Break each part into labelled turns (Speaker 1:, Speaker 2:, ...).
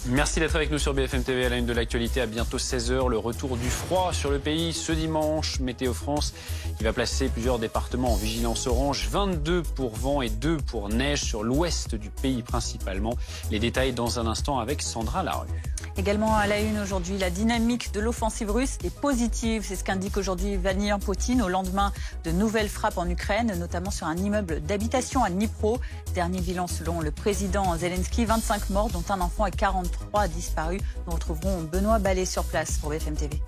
Speaker 1: Merci d'être avec nous sur BFM TV à la une de l'actualité. À bientôt 16 h, le retour du froid sur le pays ce dimanche. Météo France qui va placer plusieurs départements en vigilance orange. 22 pour vent et 2 pour neige sur l'ouest du pays principalement. Les détails dans un instant avec Sandra Larue.
Speaker 2: Également à la une aujourd'hui, la dynamique de l'offensive russe est positive. C'est ce qu'indique aujourd'hui Vladimir Poutine au lendemain de nouvelles frappes en Ukraine, notamment sur un immeuble d'habitation à Dnipro. Dernier bilan selon le président Zelensky, 25 morts dont un enfant et 43 disparus. Nous retrouverons Benoît Ballet sur place pour BFM TV.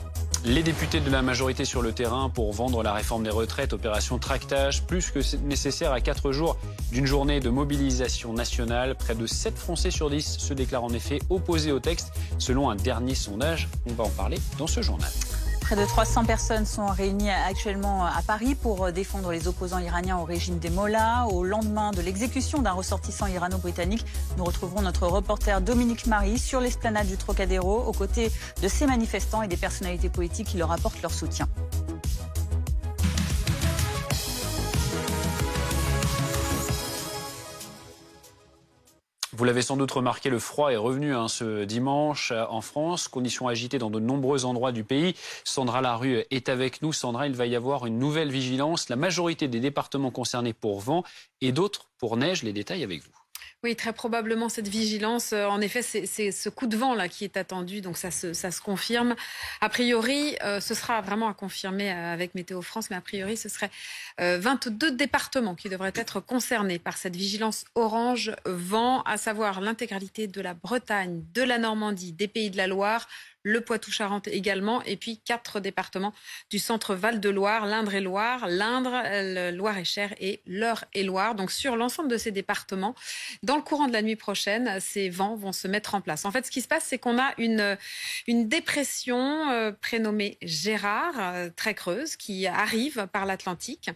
Speaker 1: Les députés de la majorité sur le terrain pour vendre la réforme des retraites, opération tractage, plus que nécessaire à 4 jours d'une journée de mobilisation nationale. Près de 7 Français sur 10 se déclarent en effet opposés au texte, selon un dernier sondage. On va en parler dans ce journal.
Speaker 2: Près de 300 personnes sont réunies actuellement à Paris pour défendre les opposants iraniens au régime des Mollahs. Au lendemain de l'exécution d'un ressortissant irano-britannique, nous retrouverons notre reporter Dominique Marie sur l'esplanade du Trocadéro, aux côtés de ces manifestants et des personnalités politiques qui leur apportent leur soutien.
Speaker 1: Vous l'avez sans doute remarqué, le froid est revenu ce dimanche en France. Conditions agitées dans de nombreux endroits du pays. Sandra Larue est avec nous. Sandra, il va y avoir une nouvelle vigilance. La majorité des départements concernés pour vent et d'autres pour neige. Les détails avec vous.
Speaker 3: Oui, très probablement cette vigilance. En effet, c'est ce coup de vent là qui est attendu, donc ça se confirme. A priori, ce sera vraiment à confirmer avec Météo France, mais a priori, ce serait 22 départements qui devraient être concernés par cette vigilance orange vent, à savoir l'intégralité de la Bretagne, de la Normandie, des Pays de la Loire, le Poitou-Charentes également, et puis 4 départements du centre Val-de-Loire, l'Indre-et-Loire, l'Indre, Loire-et-Cher et l'Eure-et-Loire. Donc sur l'ensemble de ces départements, dans le courant de la nuit prochaine, ces vents vont se mettre en place. En fait, ce qui se passe, c'est qu'on a une dépression prénommée Gérard, très creuse, qui arrive par l'Atlantique.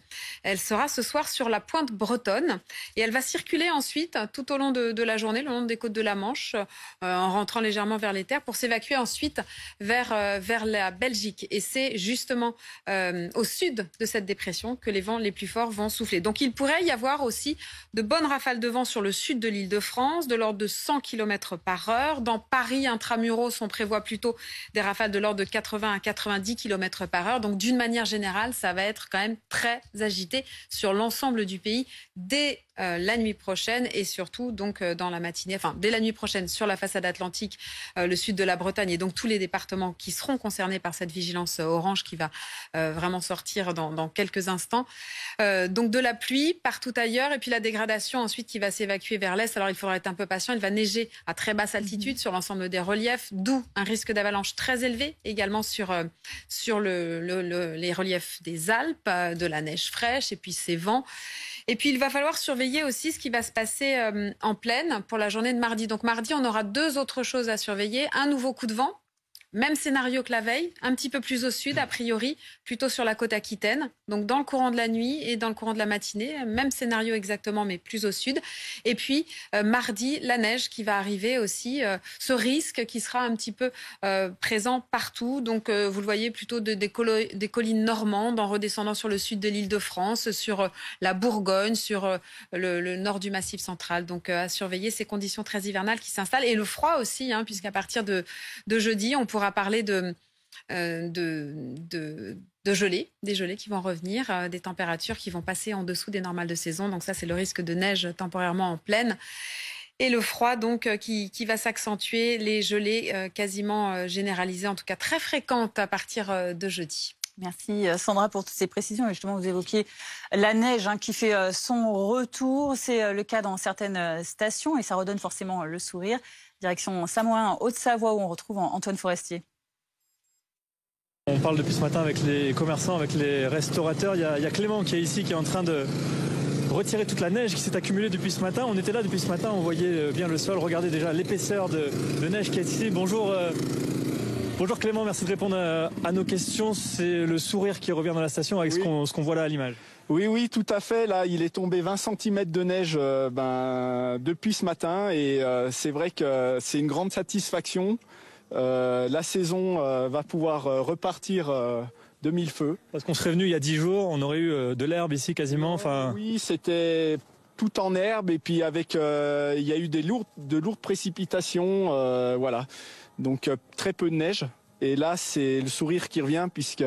Speaker 3: Elle sera ce soir sur la pointe bretonne et elle va circuler ensuite tout au long de la journée, le long des côtes de la Manche, en rentrant légèrement vers les terres pour s'évacuer ensuite vers la Belgique. Et c'est justement au sud de cette dépression que les vents les plus forts vont souffler. Donc il pourrait y avoir aussi de bonnes rafales de vent sur le sud de l'Île-de-France, de l'ordre de 100 km par heure. Dans Paris, intramuros, on prévoit plutôt des rafales de l'ordre de 80 à 90 km par heure. Donc d'une manière générale, ça va être quand même très agité sur l'ensemble du pays dès la nuit prochaine et surtout donc dans la matinée, enfin dès la nuit prochaine sur la façade atlantique, le sud de la Bretagne et donc tous les départements qui seront concernés par cette vigilance orange qui va vraiment sortir dans quelques instants. Donc de la pluie partout ailleurs et puis la dégradation ensuite qui va s'évacuer vers l'est. Alors il faudra être un peu patient, il va neiger à très basse altitude sur l'ensemble des reliefs, d'où un risque d'avalanche très élevé également sur les reliefs des Alpes, de la neige fraîche et puis ces vents. Et puis, il va falloir surveiller aussi ce qui va se passer en plaine pour la journée de mardi. Donc, mardi, on aura 2 autres choses à surveiller. Un nouveau coup de vent. Même scénario que la veille, un petit peu plus au sud, a priori, plutôt sur la côte aquitaine. Donc dans le courant de la nuit et dans le courant de la matinée, même scénario exactement, mais plus au sud. Et puis mardi, la neige qui va arriver aussi, ce risque qui sera un petit peu présent partout. Donc vous le voyez plutôt des collines normandes en redescendant sur le sud de l'Île-de-France, sur la Bourgogne, sur le nord du Massif central. Donc à surveiller ces conditions très hivernales qui s'installent. Et le froid aussi, puisqu'à partir de jeudi, on pourra parler de gelée, des gelées qui vont revenir, des températures qui vont passer en dessous des normales de saison. Donc ça, c'est le risque de neige temporairement en plaine. Et le froid, donc, qui va s'accentuer, les gelées quasiment généralisées, en tout cas très fréquentes à partir de jeudi.
Speaker 2: Merci Sandra pour toutes ces précisions. Et justement, vous évoquiez la neige qui fait son retour. C'est le cas dans certaines stations et ça redonne forcément le sourire. Direction Samoin, Haute-Savoie, où on retrouve Antoine Forestier.
Speaker 4: On parle depuis ce matin avec les commerçants, avec les restaurateurs. Il y a Clément qui est ici, qui est en train de retirer toute la neige qui s'est accumulée depuis ce matin. On était là depuis ce matin, on voyait bien le sol. Regardez déjà l'épaisseur de neige qui est ici. Bonjour Clément, merci de répondre à nos questions. C'est le sourire qui revient dans la station avec ce qu'on voit là à l'image.
Speaker 5: Oui, tout à fait. Là, il est tombé 20 cm de neige depuis ce matin et c'est vrai que c'est une grande satisfaction. La saison va pouvoir repartir de mille feux.
Speaker 4: Parce qu'on serait venu il y a 10 jours, on aurait eu de l'herbe ici quasiment.
Speaker 5: Oui, c'était tout en herbe et puis avec il y a eu de lourdes précipitations, voilà. Donc très peu de neige. Et là, c'est le sourire qui revient puisque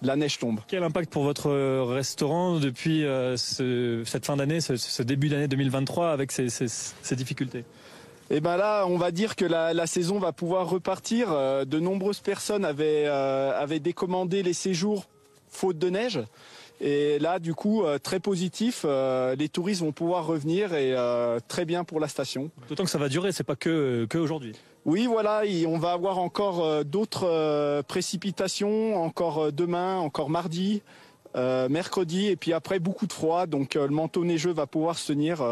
Speaker 5: la neige tombe.
Speaker 4: Quel impact pour votre restaurant depuis cette fin d'année, ce début d'année 2023 avec ces difficultés?
Speaker 5: Et ben là, on va dire que la saison va pouvoir repartir. De nombreuses personnes avaient décommandé les séjours faute de neige. Et là, du coup, très positif. Les touristes vont pouvoir revenir et très bien pour la station.
Speaker 4: D'autant que ça va durer, c'est pas que aujourd'hui.
Speaker 5: Oui, voilà, on va avoir encore d'autres précipitations, encore demain, encore mardi, mercredi, et puis après beaucoup de froid. Donc le manteau neigeux va pouvoir se tenir.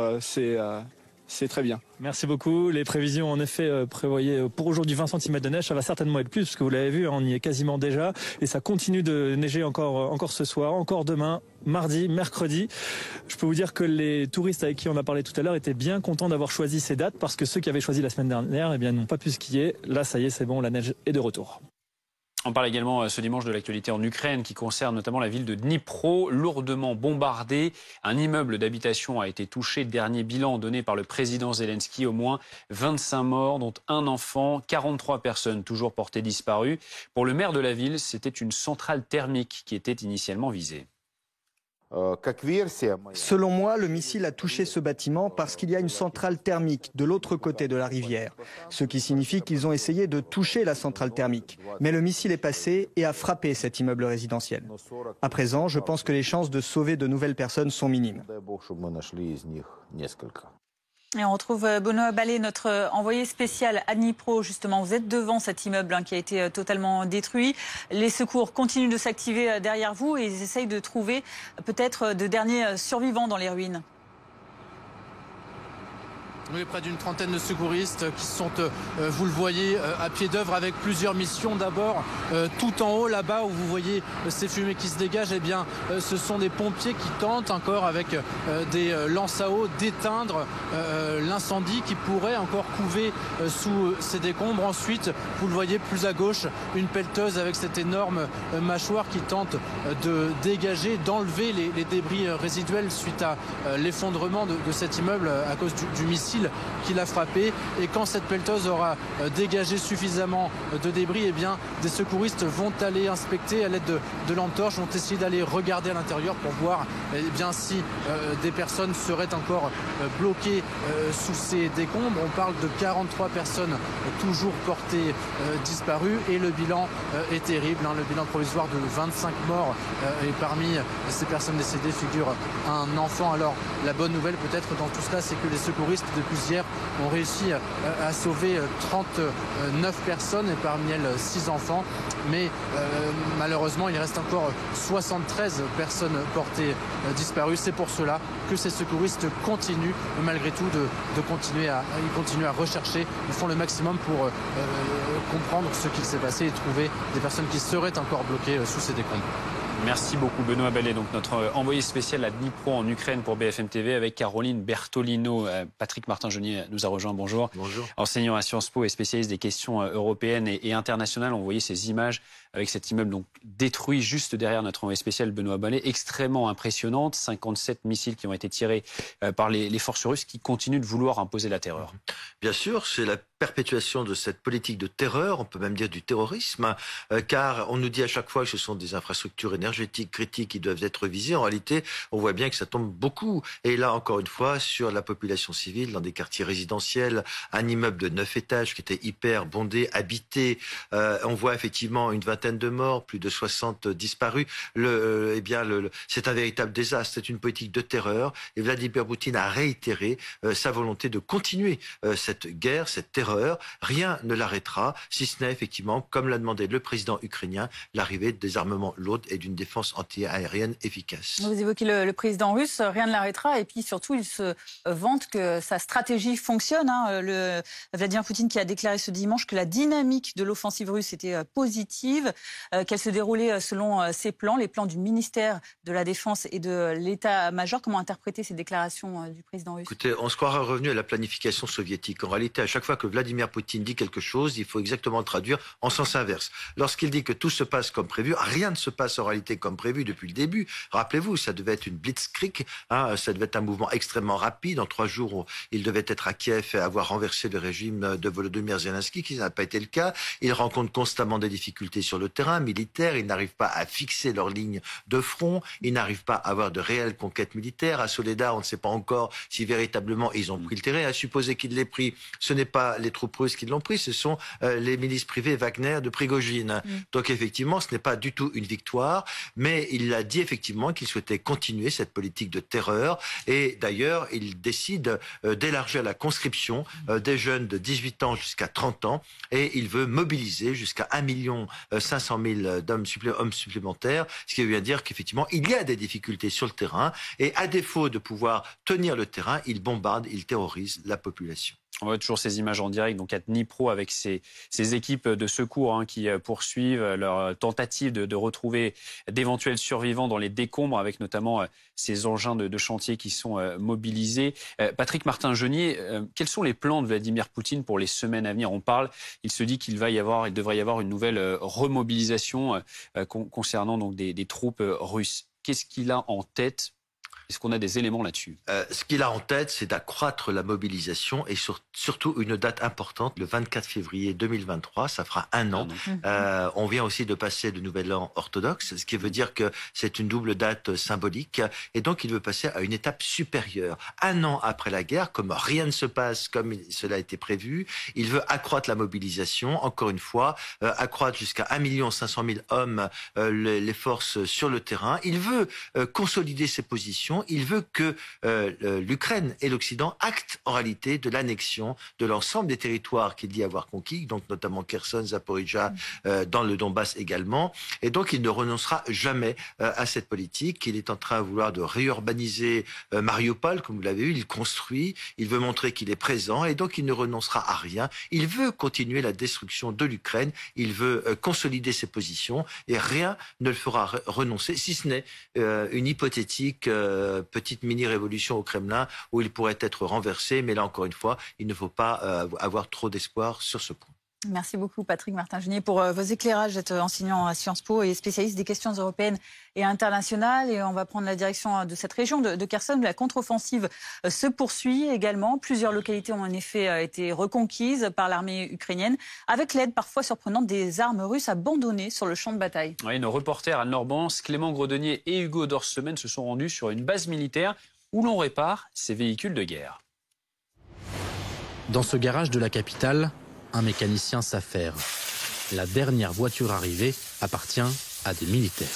Speaker 5: C'est très bien.
Speaker 4: Merci beaucoup. Les prévisions, en effet, prévoyaient pour aujourd'hui 20 cm de neige. Ça va certainement être plus, parce que vous l'avez vu, on y est quasiment déjà. Et ça continue de neiger encore ce soir, encore demain, mardi, mercredi. Je peux vous dire que les touristes avec qui on a parlé tout à l'heure étaient bien contents d'avoir choisi ces dates, parce que ceux qui avaient choisi la semaine dernière, eh bien, n'ont pas pu skier. Là, ça y est, c'est bon, la neige est de retour.
Speaker 1: On parle également ce dimanche de l'actualité en Ukraine qui concerne notamment la ville de Dnipro, lourdement bombardée. Un immeuble d'habitation a été touché. Dernier bilan donné par le président Zelensky, au moins 25 morts, dont un enfant, 43 personnes toujours portées disparues. Pour le maire de la ville, c'était une centrale thermique qui était initialement visée.
Speaker 6: Selon moi, le missile a touché ce bâtiment parce qu'il y a une centrale thermique de l'autre côté de la rivière. Ce qui signifie qu'ils ont essayé de toucher la centrale thermique. Mais le missile est passé et a frappé cet immeuble résidentiel. À présent, je pense que les chances de sauver de nouvelles personnes sont minimes.
Speaker 2: Et on retrouve Benoît Ballet, notre envoyé spécial à Dnipro. Justement, vous êtes devant cet immeuble qui a été totalement détruit. Les secours continuent de s'activer derrière vous et ils essayent de trouver peut-être de derniers survivants dans les ruines.
Speaker 7: Oui, près d'une trentaine de secouristes qui sont, vous le voyez, à pied d'œuvre avec plusieurs missions. D'abord, tout en haut, là-bas, où vous voyez ces fumées qui se dégagent, eh bien, ce sont des pompiers qui tentent encore avec des lances à eau d'éteindre l'incendie qui pourrait encore couver sous ces décombres. Ensuite, vous le voyez plus à gauche, une pelleteuse avec cette énorme mâchoire qui tente de dégager, d'enlever les débris résiduels suite à l'effondrement de cet immeuble à cause du missile qui l'a frappé. Et quand cette pelleteuse aura dégagé suffisamment de débris, eh bien, des secouristes vont aller inspecter à l'aide de lampes torches, vont essayer d'aller regarder à l'intérieur pour voir eh bien, si des personnes seraient encore bloquées sous ces décombres. On parle de 43 personnes toujours portées disparues et le bilan est terrible. Le bilan provisoire de 25 morts et parmi ces personnes décédées figure un enfant. Alors la bonne nouvelle peut-être dans tout cela, c'est que les secouristes depuis hier ont réussi à sauver 39 personnes et parmi elles 6 enfants. Mais malheureusement, il reste encore 73 personnes portées disparues. C'est pour cela que ces secouristes continuent malgré tout de continuer à rechercher. Ils font le maximum pour comprendre ce qu'il s'est passé et trouver des personnes qui seraient encore bloquées sous ces décombres.
Speaker 1: Merci beaucoup Benoît Ballet, donc notre envoyé spécial à Dnipro en Ukraine pour BFM TV avec Caroline Bertolino. Patrick Martin-Genier nous a rejoint, bonjour.
Speaker 8: Bonjour.
Speaker 1: Enseignant à Sciences Po et spécialiste des questions européennes et internationales. On voyait ces images avec cet immeuble donc détruit juste derrière notre envoyé spécial Benoît Ballet, extrêmement impressionnante. 57 missiles qui ont été tirés par les forces russes qui continuent de vouloir imposer la terreur.
Speaker 8: Bien sûr, c'est la perpétuation de cette politique de terreur, on peut même dire du terrorisme, car on nous dit à chaque fois que ce sont des infrastructures énergétiques critiques qui doivent être visées. En réalité, on voit bien que ça tombe beaucoup. Et là, encore une fois, sur la population civile, dans des quartiers résidentiels, un immeuble de 9 étages qui était hyper bondé, habité. On voit effectivement une vingtaine de morts, plus de 60 disparus. C'est un véritable désastre. C'est une politique de terreur. Et Vladimir Poutine a réitéré sa volonté de continuer cette guerre, cette terreur. Rien ne l'arrêtera, si ce n'est effectivement, comme l'a demandé le président ukrainien, l'arrivée des armements lourds et d'une défense anti-aérienne efficace.
Speaker 2: Vous évoquez le président russe, rien ne l'arrêtera. Et puis surtout, il se vante que sa stratégie fonctionne. Vladimir Poutine qui a déclaré ce dimanche que la dynamique de l'offensive russe était positive, qu'elle se déroulait selon ses plans, les plans du ministère de la Défense et de l'État-major. Comment interpréter ces déclarations du président russe ?
Speaker 8: Écoutez, on se croirait revenu à la planification soviétique. En réalité, à chaque fois que Vladimir Poutine dit quelque chose, il faut exactement le traduire en sens inverse. Lorsqu'il dit que tout se passe comme prévu, rien ne se passe en réalité comme prévu depuis le début. Rappelez-vous, ça devait être une blitzkrieg, ça devait être un mouvement extrêmement rapide. En 3 jours, il devait être à Kiev et avoir renversé le régime de Volodymyr Zelensky, qui n'a pas été le cas. Il rencontre constamment des difficultés sur le terrain militaire. Ils n'arrivent pas à fixer leur ligne de front. Ils n'arrivent pas à avoir de réelles conquêtes militaires. À Soledar, on ne sait pas encore si véritablement ils ont pris le terrain. À supposer qu'ils l'aient pris, ce n'est pas les troupes russes qui l'ont pris, ce sont les milices privées Wagner de Prigojine. Donc effectivement, ce n'est pas du tout une victoire, mais il a dit effectivement qu'il souhaitait continuer cette politique de terreur. Et d'ailleurs, il décide d'élargir la conscription des jeunes de 18 ans jusqu'à 30 ans. Et il veut mobiliser jusqu'à 1 500 000 hommes supplémentaires, ce qui veut bien dire qu'effectivement, il y a des difficultés sur le terrain. Et à défaut de pouvoir tenir le terrain, il bombarde, il terrorise la population.
Speaker 1: On voit toujours ces images en direct, donc à Dnipro, avec ces équipes de secours qui poursuivent leur tentative de retrouver d'éventuels survivants dans les décombres, avec notamment ces engins de chantier qui sont mobilisés. Patrick Martin-Genier, quels sont les plans de Vladimir Poutine pour les semaines à venir? Il se dit qu'il devrait y avoir une nouvelle remobilisation concernant donc des troupes russes. Qu'est-ce qu'il a en tête? Est-ce qu'on a des éléments là-dessus?
Speaker 8: Ce qu'il a en tête, c'est d'accroître la mobilisation et surtout une date importante, le 24 février 2023, ça fera 1 an. On vient aussi de passer le nouvel an orthodoxe, ce qui veut dire que c'est une double date symbolique. Et donc, il veut passer à une étape supérieure. 1 an après la guerre, comme rien ne se passe comme cela a été prévu, il veut accroître la mobilisation, encore une fois, accroître jusqu'à 1 500 000 hommes les forces sur le terrain. Il veut consolider ses positions. Il veut que l'Ukraine et l'Occident actent en réalité de l'annexion de l'ensemble des territoires qu'il dit avoir conquis, donc notamment Kherson, Zaporizhzhia, dans le Donbass également. Et donc il ne renoncera jamais à cette politique. Il est en train de vouloir de réurbaniser Mariupol, comme vous l'avez vu, il construit, il veut montrer qu'il est présent et donc il ne renoncera à rien. Il veut continuer la destruction de l'Ukraine, il veut consolider ses positions et rien ne le fera renoncer, si ce n'est une hypothétique petite mini-révolution au Kremlin où il pourrait être renversé. Mais là, encore une fois, il ne faut pas avoir trop d'espoir sur ce point.
Speaker 2: Merci beaucoup Patrick Martin-Genier pour vos éclairages. Vous êtes enseignant à Sciences Po et spécialiste des questions européennes et internationales. Et on va prendre la direction de cette région de Kherson où la contre-offensive se poursuit également. Plusieurs localités ont en effet été reconquises par l'armée ukrainienne avec l'aide parfois surprenante des armes russes abandonnées sur le champ de bataille. Oui, nos reporters Anne Norbans, Clément Gredenier et Hugo Dorsemen se sont rendus sur une base militaire où l'on répare ces véhicules de guerre.
Speaker 9: Dans ce garage de la capitale, un mécanicien s'affaire. La dernière voiture arrivée appartient à des militaires.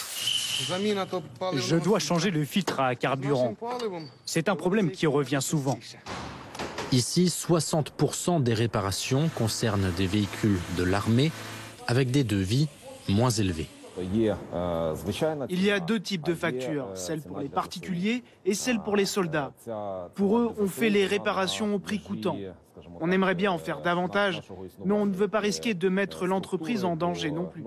Speaker 10: Je dois changer le filtre à carburant. C'est un problème qui revient souvent.
Speaker 9: Ici, 60% des réparations concernent des véhicules de l'armée avec des devis moins élevés.
Speaker 11: Il y a 2 types de factures, celle pour les particuliers et celle pour les soldats. Pour eux, on fait les réparations au prix coûtant. On aimerait bien en faire davantage, mais on ne veut pas risquer de mettre l'entreprise en danger non plus.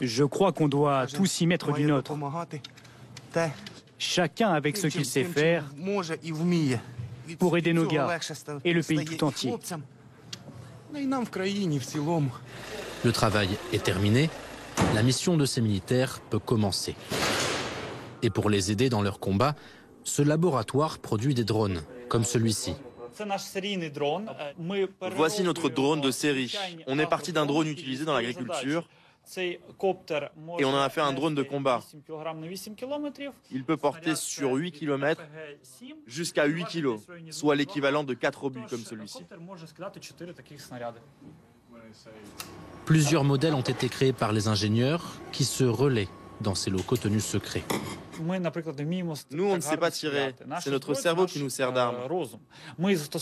Speaker 10: Je crois qu'on doit tous y mettre du nôtre. Chacun avec ce qu'il sait faire pour aider nos gars et le pays tout entier.
Speaker 9: Le travail est terminé, la mission de ces militaires peut commencer. Et pour les aider dans leur combat, ce laboratoire produit des drones, comme celui-ci.
Speaker 12: Voici notre drone de série. On est parti d'un drone utilisé dans l'agriculture et on en a fait un drone de combat. Il peut porter sur 8 km jusqu'à 8 kg, soit l'équivalent de 4 obus comme celui-ci.
Speaker 9: Plusieurs modèles ont été créés par les ingénieurs qui se relaient dans ces locaux tenus secrets.
Speaker 12: Nous, on ne sait pas tirer. C'est notre cerveau qui nous sert d'arme.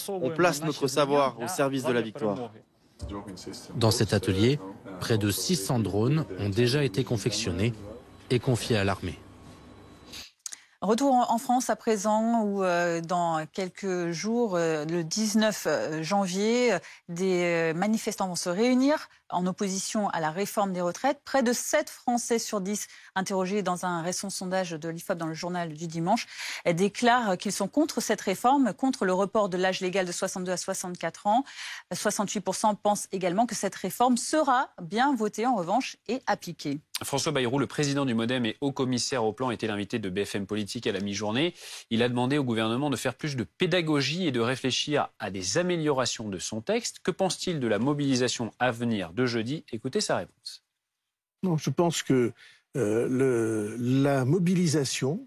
Speaker 12: On place notre savoir au service de la victoire.
Speaker 9: Dans cet atelier, près de 600 drones ont déjà été confectionnés et confiés à l'armée.
Speaker 2: Retour en France à présent où dans quelques jours, le 19 janvier, des manifestants vont se réunir en opposition à la réforme des retraites. Près de 7 Français sur 10 interrogés dans un récent sondage de l'IFOP dans le journal du dimanche déclarent qu'ils sont contre cette réforme, contre le report de l'âge légal de 62 à 64 ans. 68% pensent également que cette réforme sera bien votée en revanche et appliquée.
Speaker 1: François Bayrou, le président du MoDem et haut-commissaire au plan, était l'invité de BFM Politique à la mi-journée. Il a demandé au gouvernement de faire plus de pédagogie et de réfléchir à des améliorations de son texte. Que pense-t-il de la mobilisation à venir de jeudi? Écoutez sa réponse.
Speaker 13: Non, je pense que la mobilisation,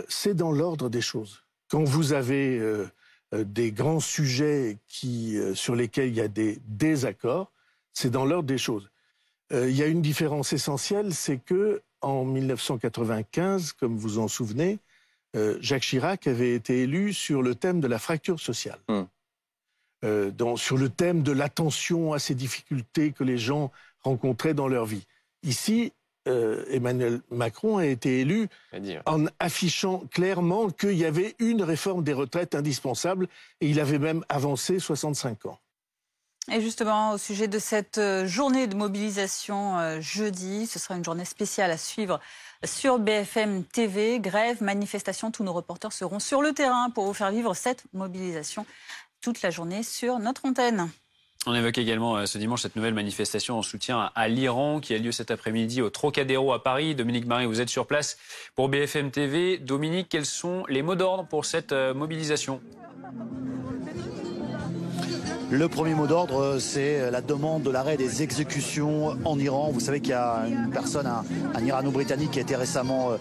Speaker 13: c'est dans l'ordre des choses. Quand vous avez des grands sujets sur lesquels il y a des désaccords, c'est dans l'ordre des choses. Il y a une différence essentielle, c'est que en 1995, comme vous vous en souvenez, Jacques Chirac avait été élu sur le thème de la fracture sociale. Sur le thème de l'attention à ces difficultés que les gens rencontraient dans leur vie. Ici, Emmanuel Macron a été élu en affichant clairement qu'il y avait une réforme des retraites indispensable et il avait même avancé 65 ans.
Speaker 2: Et justement, au sujet de cette journée de mobilisation jeudi, ce sera une journée spéciale à suivre sur BFM TV. Grève, manifestation, tous nos reporters seront sur le terrain pour vous faire vivre cette mobilisation toute la journée sur notre antenne.
Speaker 1: On évoque également ce dimanche cette nouvelle manifestation en soutien à l'Iran qui a lieu cet après-midi au Trocadéro à Paris. Dominique Marie, vous êtes sur place pour BFM TV. Dominique, quels sont les mots d'ordre pour cette mobilisation ?
Speaker 14: Le premier mot d'ordre, c'est la demande de l'arrêt des exécutions en Iran. Vous savez qu'il y a une personne, un Irano-Britannique qui a été récemment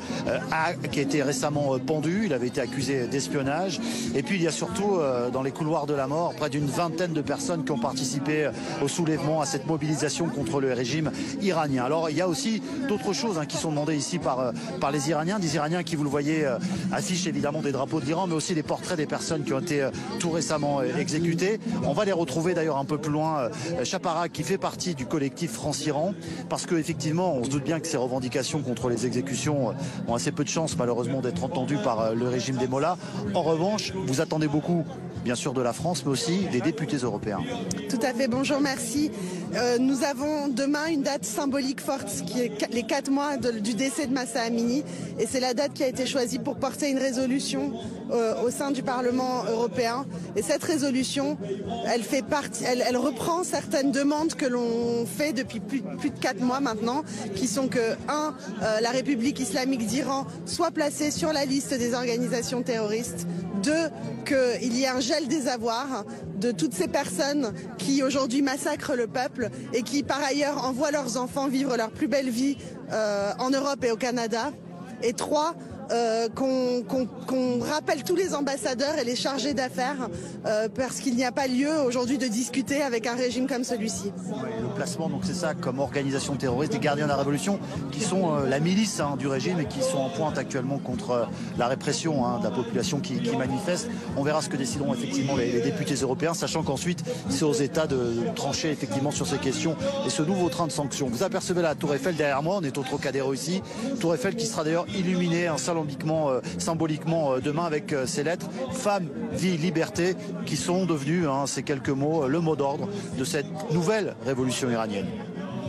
Speaker 14: pendu. Il avait été accusé d'espionnage. Et puis il y a surtout dans les couloirs de la mort près d'une vingtaine de personnes qui ont participé au soulèvement, à cette mobilisation contre le régime iranien. Alors il y a aussi d'autres choses qui sont demandées ici par les Iraniens. Des Iraniens qui, vous le voyez, affichent évidemment des drapeaux de l'Iran, mais aussi des portraits des personnes qui ont été tout récemment exécutées. On va les retrouver d'ailleurs un peu plus loin, Chaparak, qui fait partie du collectif France-Iran, parce qu'effectivement, on se doute bien que ces revendications contre les exécutions ont assez peu de chances, malheureusement, d'être entendues par le régime des Mollahs. En revanche, vous attendez beaucoup, bien sûr, de la France, mais aussi des députés européens.
Speaker 15: Tout à fait, bonjour, merci. Nous avons demain une date symbolique forte, qui est les 4 mois du décès de Mahsa Amini, et c'est la date qui a été choisie pour porter une résolution au sein du Parlement européen. Et cette résolution, elle reprend certaines demandes que l'on fait depuis plus de 4 mois maintenant, qui sont que, 1, la République islamique d'Iran soit placée sur la liste des organisations terroristes, 2, qu'il y ait un gel des avoirs de toutes ces personnes qui aujourd'hui massacrent le peuple et qui par ailleurs envoient leurs enfants vivre leur plus belle vie en Europe et au Canada, et 3, qu'on rappelle tous les ambassadeurs et les chargés d'affaires parce qu'il n'y a pas lieu aujourd'hui de discuter avec un régime comme celui-ci.
Speaker 14: Le placement, donc c'est ça, comme organisation terroriste des gardiens de la révolution, qui sont la milice du régime et qui sont en pointe actuellement contre la répression de la population qui manifeste. On verra ce que décideront effectivement les députés européens, sachant qu'ensuite c'est aux États de trancher effectivement sur ces questions et ce nouveau train de sanctions. Vous apercevez la Tour Eiffel derrière moi, on est au Trocadéro ici, Tour Eiffel qui sera d'ailleurs illuminée, symboliquement demain avec ces lettres femme, vie, liberté, qui sont devenus ces quelques mots le mot d'ordre de cette nouvelle révolution iranienne.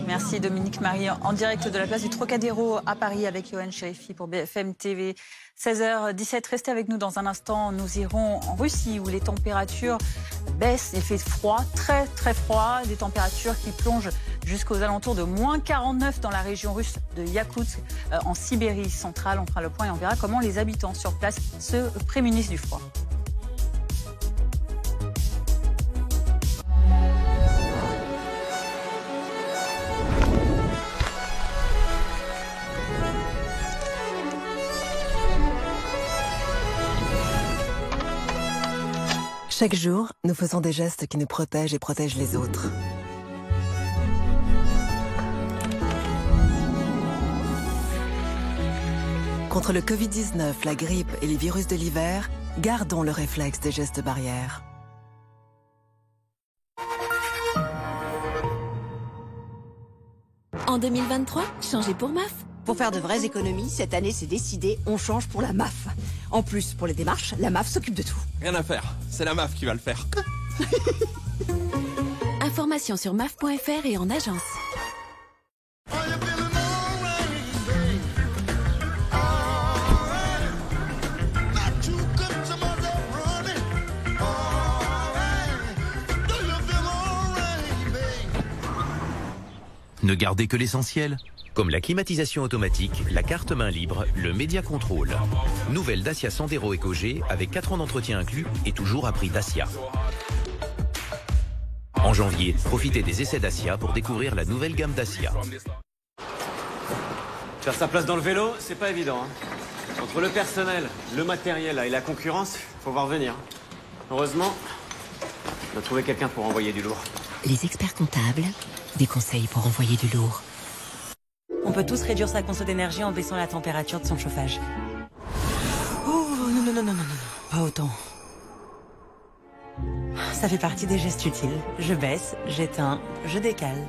Speaker 2: Merci Dominique Marie, en direct de la place du Trocadéro à Paris avec Yohann Cherifi pour BFM TV. 16h17, restez avec nous dans un instant. Nous irons en Russie où les températures baissent. Il fait froid, très très froid. Des températures qui plongent jusqu'aux alentours de -49 dans la région russe de Yakoutsk, en Sibérie centrale. On fera le point et on verra comment les habitants sur place se prémunissent du froid.
Speaker 16: Chaque jour, nous faisons des gestes qui nous protègent et protègent les autres. Contre le Covid-19, la grippe et les virus de l'hiver, gardons le réflexe des gestes barrières.
Speaker 17: En 2023, changez pour MAF. Pour faire de vraies économies, cette année c'est décidé, on change pour la MAF. En plus, pour les démarches, la MAF s'occupe de tout.
Speaker 18: Rien à faire, c'est la MAF qui va le faire.
Speaker 16: Information sur maf.fr et en agence.
Speaker 19: Ne gardez que l'essentiel, comme la climatisation automatique, la carte main libre, le Media Control. Nouvelle Dacia Sandero EcoG avec 4 ans d'entretien inclus et toujours à prix Dacia. En janvier, profitez des essais Dacia pour découvrir la nouvelle gamme Dacia.
Speaker 20: Faire sa place dans le vélo, c'est pas évident. Hein. Entre le personnel, le matériel et la concurrence, faut voir venir. Heureusement, on a trouvé quelqu'un pour envoyer du lourd.
Speaker 16: Les experts comptables, des conseils pour envoyer du lourd.
Speaker 21: On peut tous réduire sa conso d'énergie en baissant la température de son chauffage. Oh, non, pas autant. Ça fait partie des gestes utiles. Je baisse, j'éteins, je décale.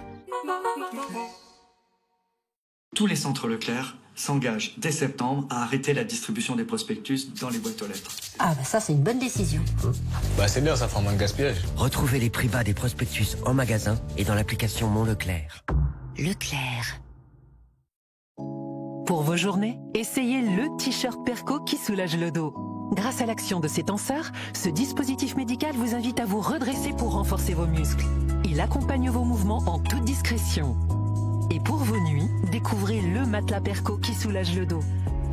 Speaker 22: Tous les centres Leclerc s'engagent dès septembre à arrêter la distribution des prospectus dans les boîtes aux lettres.
Speaker 23: Ah bah ça c'est une bonne décision.
Speaker 24: C'est bien, ça fera moins de gaspillage.
Speaker 23: Retrouvez les prix bas des prospectus en magasin et dans l'application Mon Leclerc.
Speaker 16: Leclerc.
Speaker 25: Pour vos journées, essayez le t-shirt Perco qui soulage le dos. Grâce à l'action de ses tenseurs, ce dispositif médical vous invite à vous redresser pour renforcer vos muscles. Il accompagne vos mouvements en toute discrétion. Et pour vos nuits, découvrez le matelas Perco qui soulage le dos.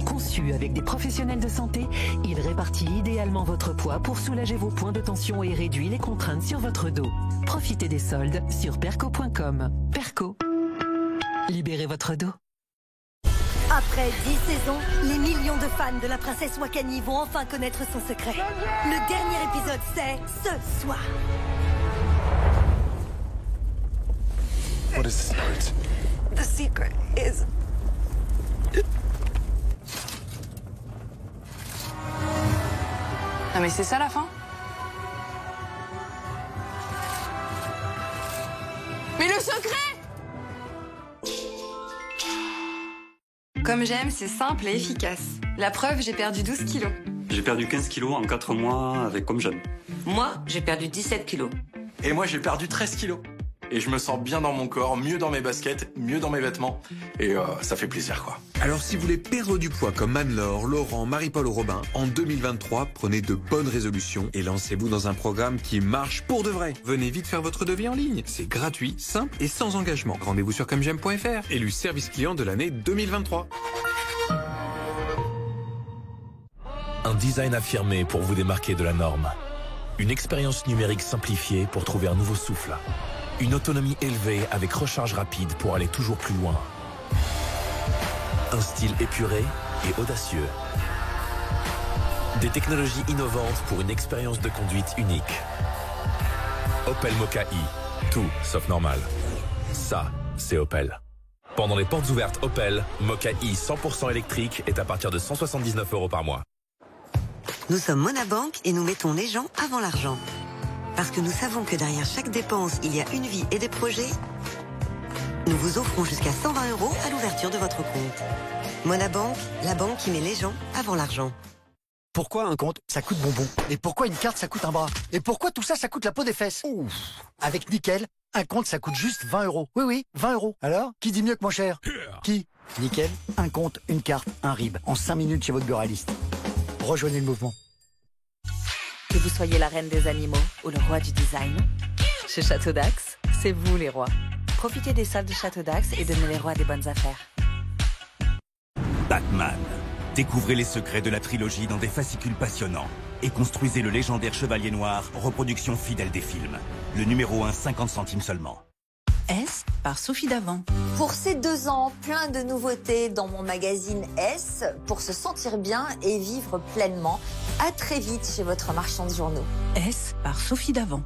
Speaker 25: Conçu avec des professionnels de santé, il répartit idéalement votre poids pour soulager vos points de tension et réduit les contraintes sur votre dos. Profitez des soldes sur perco.com. Perco. Libérez votre dos.
Speaker 26: Après 10 saisons, les millions de fans de la princesse Wakani vont enfin connaître son secret. Le dernier épisode, c'est ce soir.
Speaker 27: What is this note?
Speaker 26: The secret is...
Speaker 28: Ah mais c'est ça la fin? Mais le secret! Comme j'aime, c'est simple et efficace. La preuve, j'ai perdu 12 kilos.
Speaker 22: J'ai perdu 15 kilos en 4 mois avec Comme J'aime.
Speaker 28: Moi, j'ai perdu 17 kilos.
Speaker 18: Et moi, j'ai perdu 13 kilos. Et je me sens bien dans mon corps, mieux dans mes baskets, mieux dans mes vêtements. Et ça fait plaisir, quoi.
Speaker 29: Alors si vous voulez perdre du poids comme Anne-Laure, Laurent, Marie-Paul ou Robin, en 2023, prenez de bonnes résolutions et lancez-vous dans un programme qui marche pour de vrai. Venez vite faire votre devis en ligne. C'est gratuit, simple et sans engagement. Rendez-vous sur comej'aime.fr, élu service client de l'année 2023.
Speaker 19: Un design affirmé pour vous démarquer de la norme. Une expérience numérique simplifiée pour trouver un nouveau souffle. Une autonomie élevée avec recharge rapide pour aller toujours plus loin. Un style épuré et audacieux. Des technologies innovantes pour une expérience de conduite unique. Opel Mokka e. Tout sauf normal. Ça, c'est Opel. Pendant les portes ouvertes Opel, Mokka e 100% électrique est à partir de 179 € par mois.
Speaker 26: Nous sommes Monabank et nous mettons les gens avant l'argent. Parce que nous savons que derrière chaque dépense, il y a une vie et des projets. Nous vous offrons jusqu'à 120 € à l'ouverture de votre compte. Monabank, la banque qui met les gens avant l'argent.
Speaker 30: Pourquoi un compte, ça coûte bonbon? Et pourquoi une carte, ça coûte un bras? Et pourquoi tout ça, ça coûte la peau des fesses? Ouf. Avec Nickel, un compte, ça coûte juste 20 €. Oui, oui, 20 €. Alors, qui dit mieux que moins cher? Qui? Nickel, un compte, une carte, un RIB. En 5 minutes chez votre buraliste. Rejoignez le mouvement.
Speaker 2: Que vous soyez la reine des animaux ou le roi du design, chez Château d'Axe, c'est vous les rois. Profitez des soldes de Château d'Axe et devenez les rois des bonnes affaires.
Speaker 31: Batman. Découvrez les secrets de la trilogie dans des fascicules passionnants et construisez le légendaire Chevalier Noir, reproduction fidèle des films. Le numéro 1, 50 centimes seulement.
Speaker 2: S par Sophie Davant.
Speaker 32: Pour ces 2 ans, plein de nouveautés dans mon magazine S pour se sentir bien et vivre pleinement. À très vite chez votre marchand de journaux.
Speaker 2: S par Sophie Davant.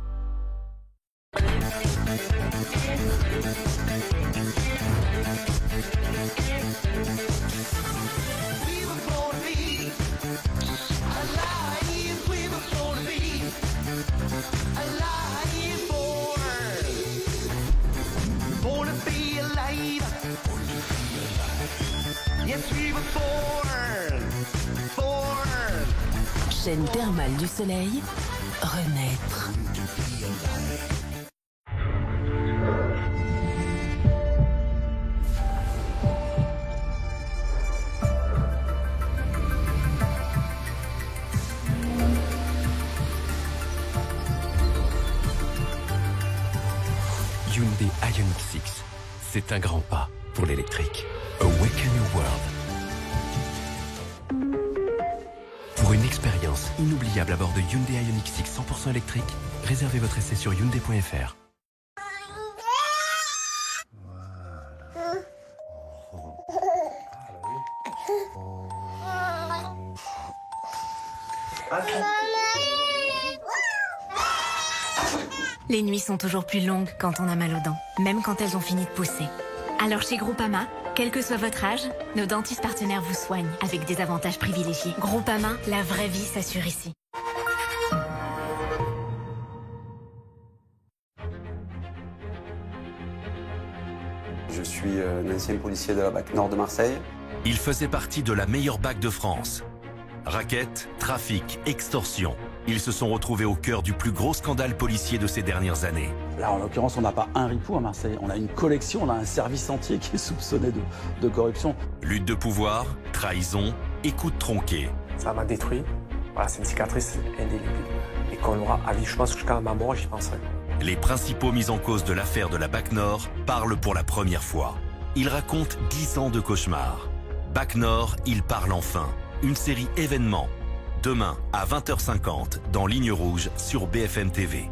Speaker 25: scène thermale du soleil, renaître.
Speaker 1: Hyundai Ioniq 6, c'est un grand pas pour l'électrique. Awaken your world. Pour une expérience inoubliable à bord de Hyundai Ioniq 6 100% électrique, réservez votre essai sur Hyundai.fr.
Speaker 3: Les nuits sont toujours plus longues quand on a mal aux dents, même quand elles ont fini de pousser. Alors chez Groupama, quel que soit votre âge, nos dentistes partenaires vous soignent avec des avantages privilégiés. Groupama, la vraie vie s'assure ici.
Speaker 4: Je suis un ancien policier de la BAC Nord de Marseille.
Speaker 19: Il faisait partie de la meilleure BAC de France. Raquettes, trafic, extorsion. Ils se sont retrouvés au cœur du plus gros scandale policier de ces dernières années.
Speaker 5: Là, en l'occurrence, on n'a pas un ripou à Marseille. On a une collection, on a un service entier qui est soupçonné de corruption.
Speaker 19: Lutte de pouvoir, trahison, écoute tronquée.
Speaker 6: Ça m'a détruit. Voilà, c'est une cicatrice indélébile. Et qu'on l'aura à vie, je pense que jusqu'à ma mort, j'y penserai.
Speaker 19: Les principaux mis en cause de l'affaire de la BAC Nord parlent pour la première fois. Ils racontent 10 ans de cauchemar. BAC Nord, ils parlent enfin. Une série événement. Demain à 20h50 dans Ligne Rouge sur BFM TV.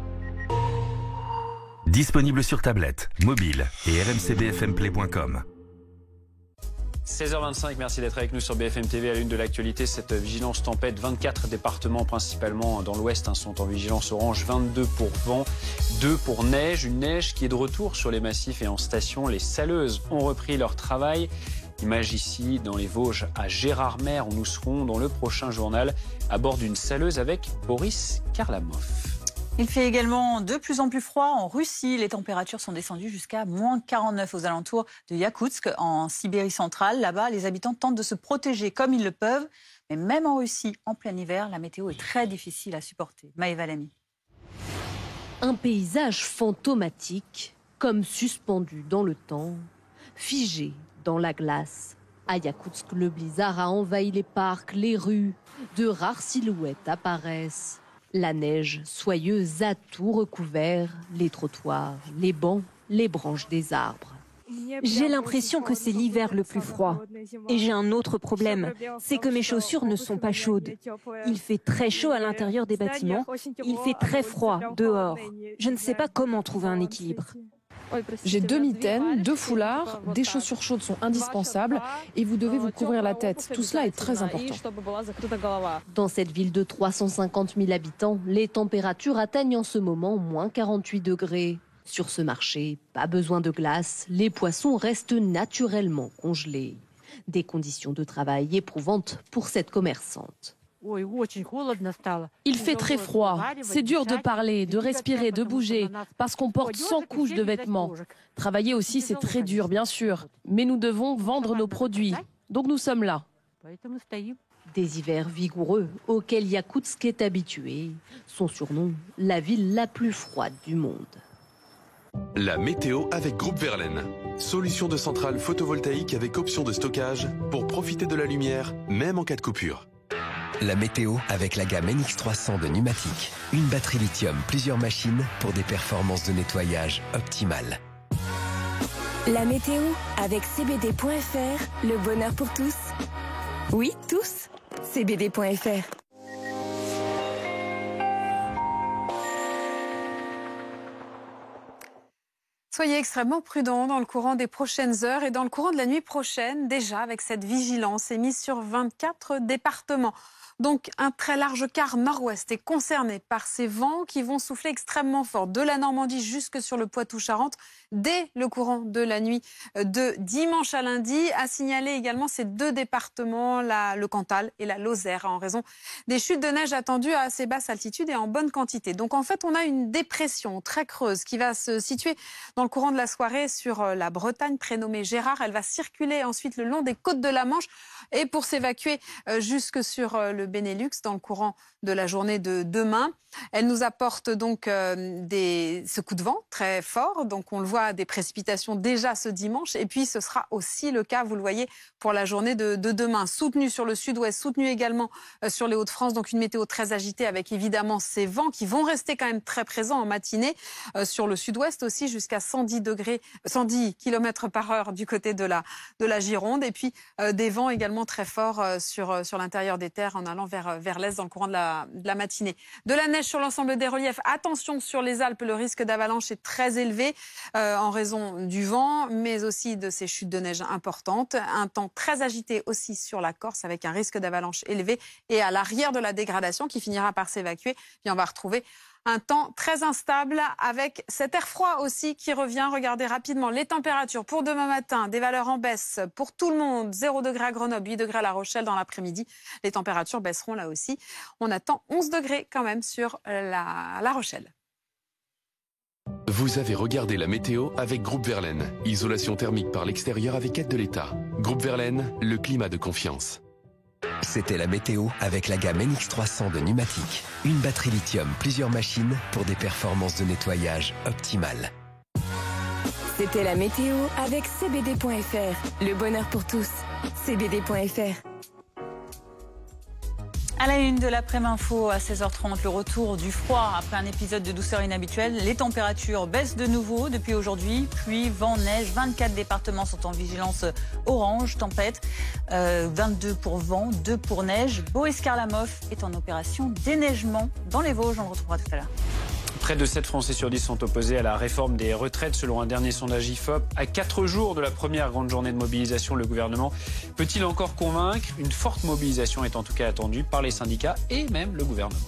Speaker 19: Disponible sur tablette, mobile et rmcbfmplay.com.
Speaker 7: 16h25, merci d'être avec nous sur BFM TV. À l'une de l'actualité, cette vigilance tempête. 24 départements, principalement dans l'ouest, sont en vigilance orange. 22 pour vent, 2 pour neige. Une neige qui est de retour sur les massifs et en station. Les saleuses ont repris leur travail. Image ici dans les Vosges à Gérardmer où nous serons dans le prochain journal à bord d'une saleuse avec Boris Karlamov.
Speaker 2: Il fait également de plus en plus froid en Russie. Les températures sont descendues jusqu'à -49 aux alentours de Yakoutsk en Sibérie centrale. Là-bas, les habitants tentent de se protéger comme ils le peuvent. Mais même en Russie, en plein hiver, la météo est très difficile à supporter. Maëva Lamy.
Speaker 8: Un paysage fantomatique, comme suspendu dans le temps, figé dans la glace. À Yakoutsk, le blizzard a envahi les parcs, les rues. De rares silhouettes apparaissent. La neige soyeuse a tout recouvert, les trottoirs, les bancs, les branches des arbres.
Speaker 9: J'ai l'impression que c'est l'hiver le plus froid. Et j'ai un autre problème, c'est que mes chaussures ne sont pas chaudes. Il fait très chaud à l'intérieur des bâtiments, il fait très froid dehors. Je ne sais pas comment trouver un équilibre.
Speaker 10: J'ai 2 mitaines, 2 foulards, des chaussures chaudes sont indispensables et vous devez vous couvrir la tête. Tout cela est très important.
Speaker 8: Dans cette ville de 350 000 habitants, les températures atteignent en ce moment -48 degrés. Sur ce marché, pas besoin de glace, les poissons restent naturellement congelés. Des conditions de travail éprouvantes pour cette commerçante.
Speaker 10: Il fait très froid. C'est dur de parler, de respirer, de bouger, parce qu'on porte 100 couches de vêtements. Travailler aussi, c'est très dur, bien sûr. Mais nous devons vendre nos produits. Donc nous sommes là.
Speaker 8: Des hivers vigoureux auxquels Yakoutsk est habitué. Son surnom, la ville la plus froide du monde.
Speaker 11: La météo avec Groupe Verlaine. Solution de centrale photovoltaïque avec option de stockage pour profiter de la lumière, même en cas de coupure.
Speaker 23: La météo avec la gamme NX300 de Numatic. Une batterie lithium, plusieurs machines pour des performances de nettoyage optimales.
Speaker 25: La météo avec CBD.fr, le bonheur pour tous. Oui, tous. CBD.fr.
Speaker 12: Soyez extrêmement prudents dans le courant des prochaines heures et dans le courant de la nuit prochaine, déjà avec cette vigilance émise sur 24 départements. Donc un très large quart nord-ouest est concerné par ces vents qui vont souffler extrêmement fort de la Normandie jusque sur le Poitou-Charentes dès le courant de la nuit de dimanche à lundi. À signaler également ces 2 départements, le Cantal et la Lozère, en raison des chutes de neige attendues à assez basse altitude et en bonne quantité. Donc en fait, on a une dépression très creuse qui va se situer dans le courant de la soirée sur la Bretagne, prénommée Gérard. Elle va circuler ensuite le long des côtes de la Manche et pour s'évacuer jusque sur le Benelux dans le courant de la journée de demain. Elle nous apporte donc ce coup de vent très fort. Donc on le voit, des précipitations déjà ce dimanche. Et puis ce sera aussi le cas, vous le voyez, pour la journée de demain. Soutenu sur le sud-ouest, soutenu également sur les Hauts-de-France. Donc une météo très agitée avec évidemment ces vents qui vont rester quand même très présents en matinée. Sur le sud-ouest aussi jusqu'à 110 km/h du côté de la Gironde. Et puis des vents également très forts sur l'intérieur des terres en allant vers l'est dans le courant de la matinée. De la neige sur l'ensemble des reliefs. Attention sur les Alpes, le risque d'avalanche est très élevé en raison du vent, mais aussi de ces chutes de neige importantes. Un temps très agité aussi sur la Corse avec un risque d'avalanche élevé. Et à l'arrière de la dégradation qui finira par s'évacuer, on va retrouver un temps très instable avec cet air froid aussi qui revient. Regardez rapidement les températures pour demain matin, des valeurs en baisse pour tout le monde. 0 degrés à Grenoble, 8 degrés à La Rochelle dans l'après-midi. Les températures baisseront là aussi. On attend 11 degrés quand même sur La Rochelle.
Speaker 11: Vous avez regardé la météo avec Groupe Verlaine. Isolation thermique par l'extérieur avec aide de l'État. Groupe Verlaine, le climat de confiance.
Speaker 23: C'était la météo avec la gamme NX300 de Numatic. Une batterie lithium, plusieurs machines pour des performances de nettoyage optimales.
Speaker 13: C'était la météo avec CBD.fr. Le bonheur pour tous. CBD.fr.
Speaker 2: À la une de l'après-info à 16h30, le retour du froid après un épisode de douceur inhabituelle. Les températures baissent de nouveau depuis aujourd'hui. Pluie, vent, neige. 24 départements sont en vigilance orange, tempête. 22 pour vent, 2 pour neige. Boris Karlamov est en opération déneigement dans les Vosges. On le retrouvera tout à l'heure.
Speaker 7: Près de 7 Français sur 10 sont opposés à la réforme des retraites selon un dernier sondage IFOP. À 4 jours de la première grande journée de mobilisation, le gouvernement peut-il encore convaincre? Une forte mobilisation est en tout cas attendue par les syndicats et même le gouvernement.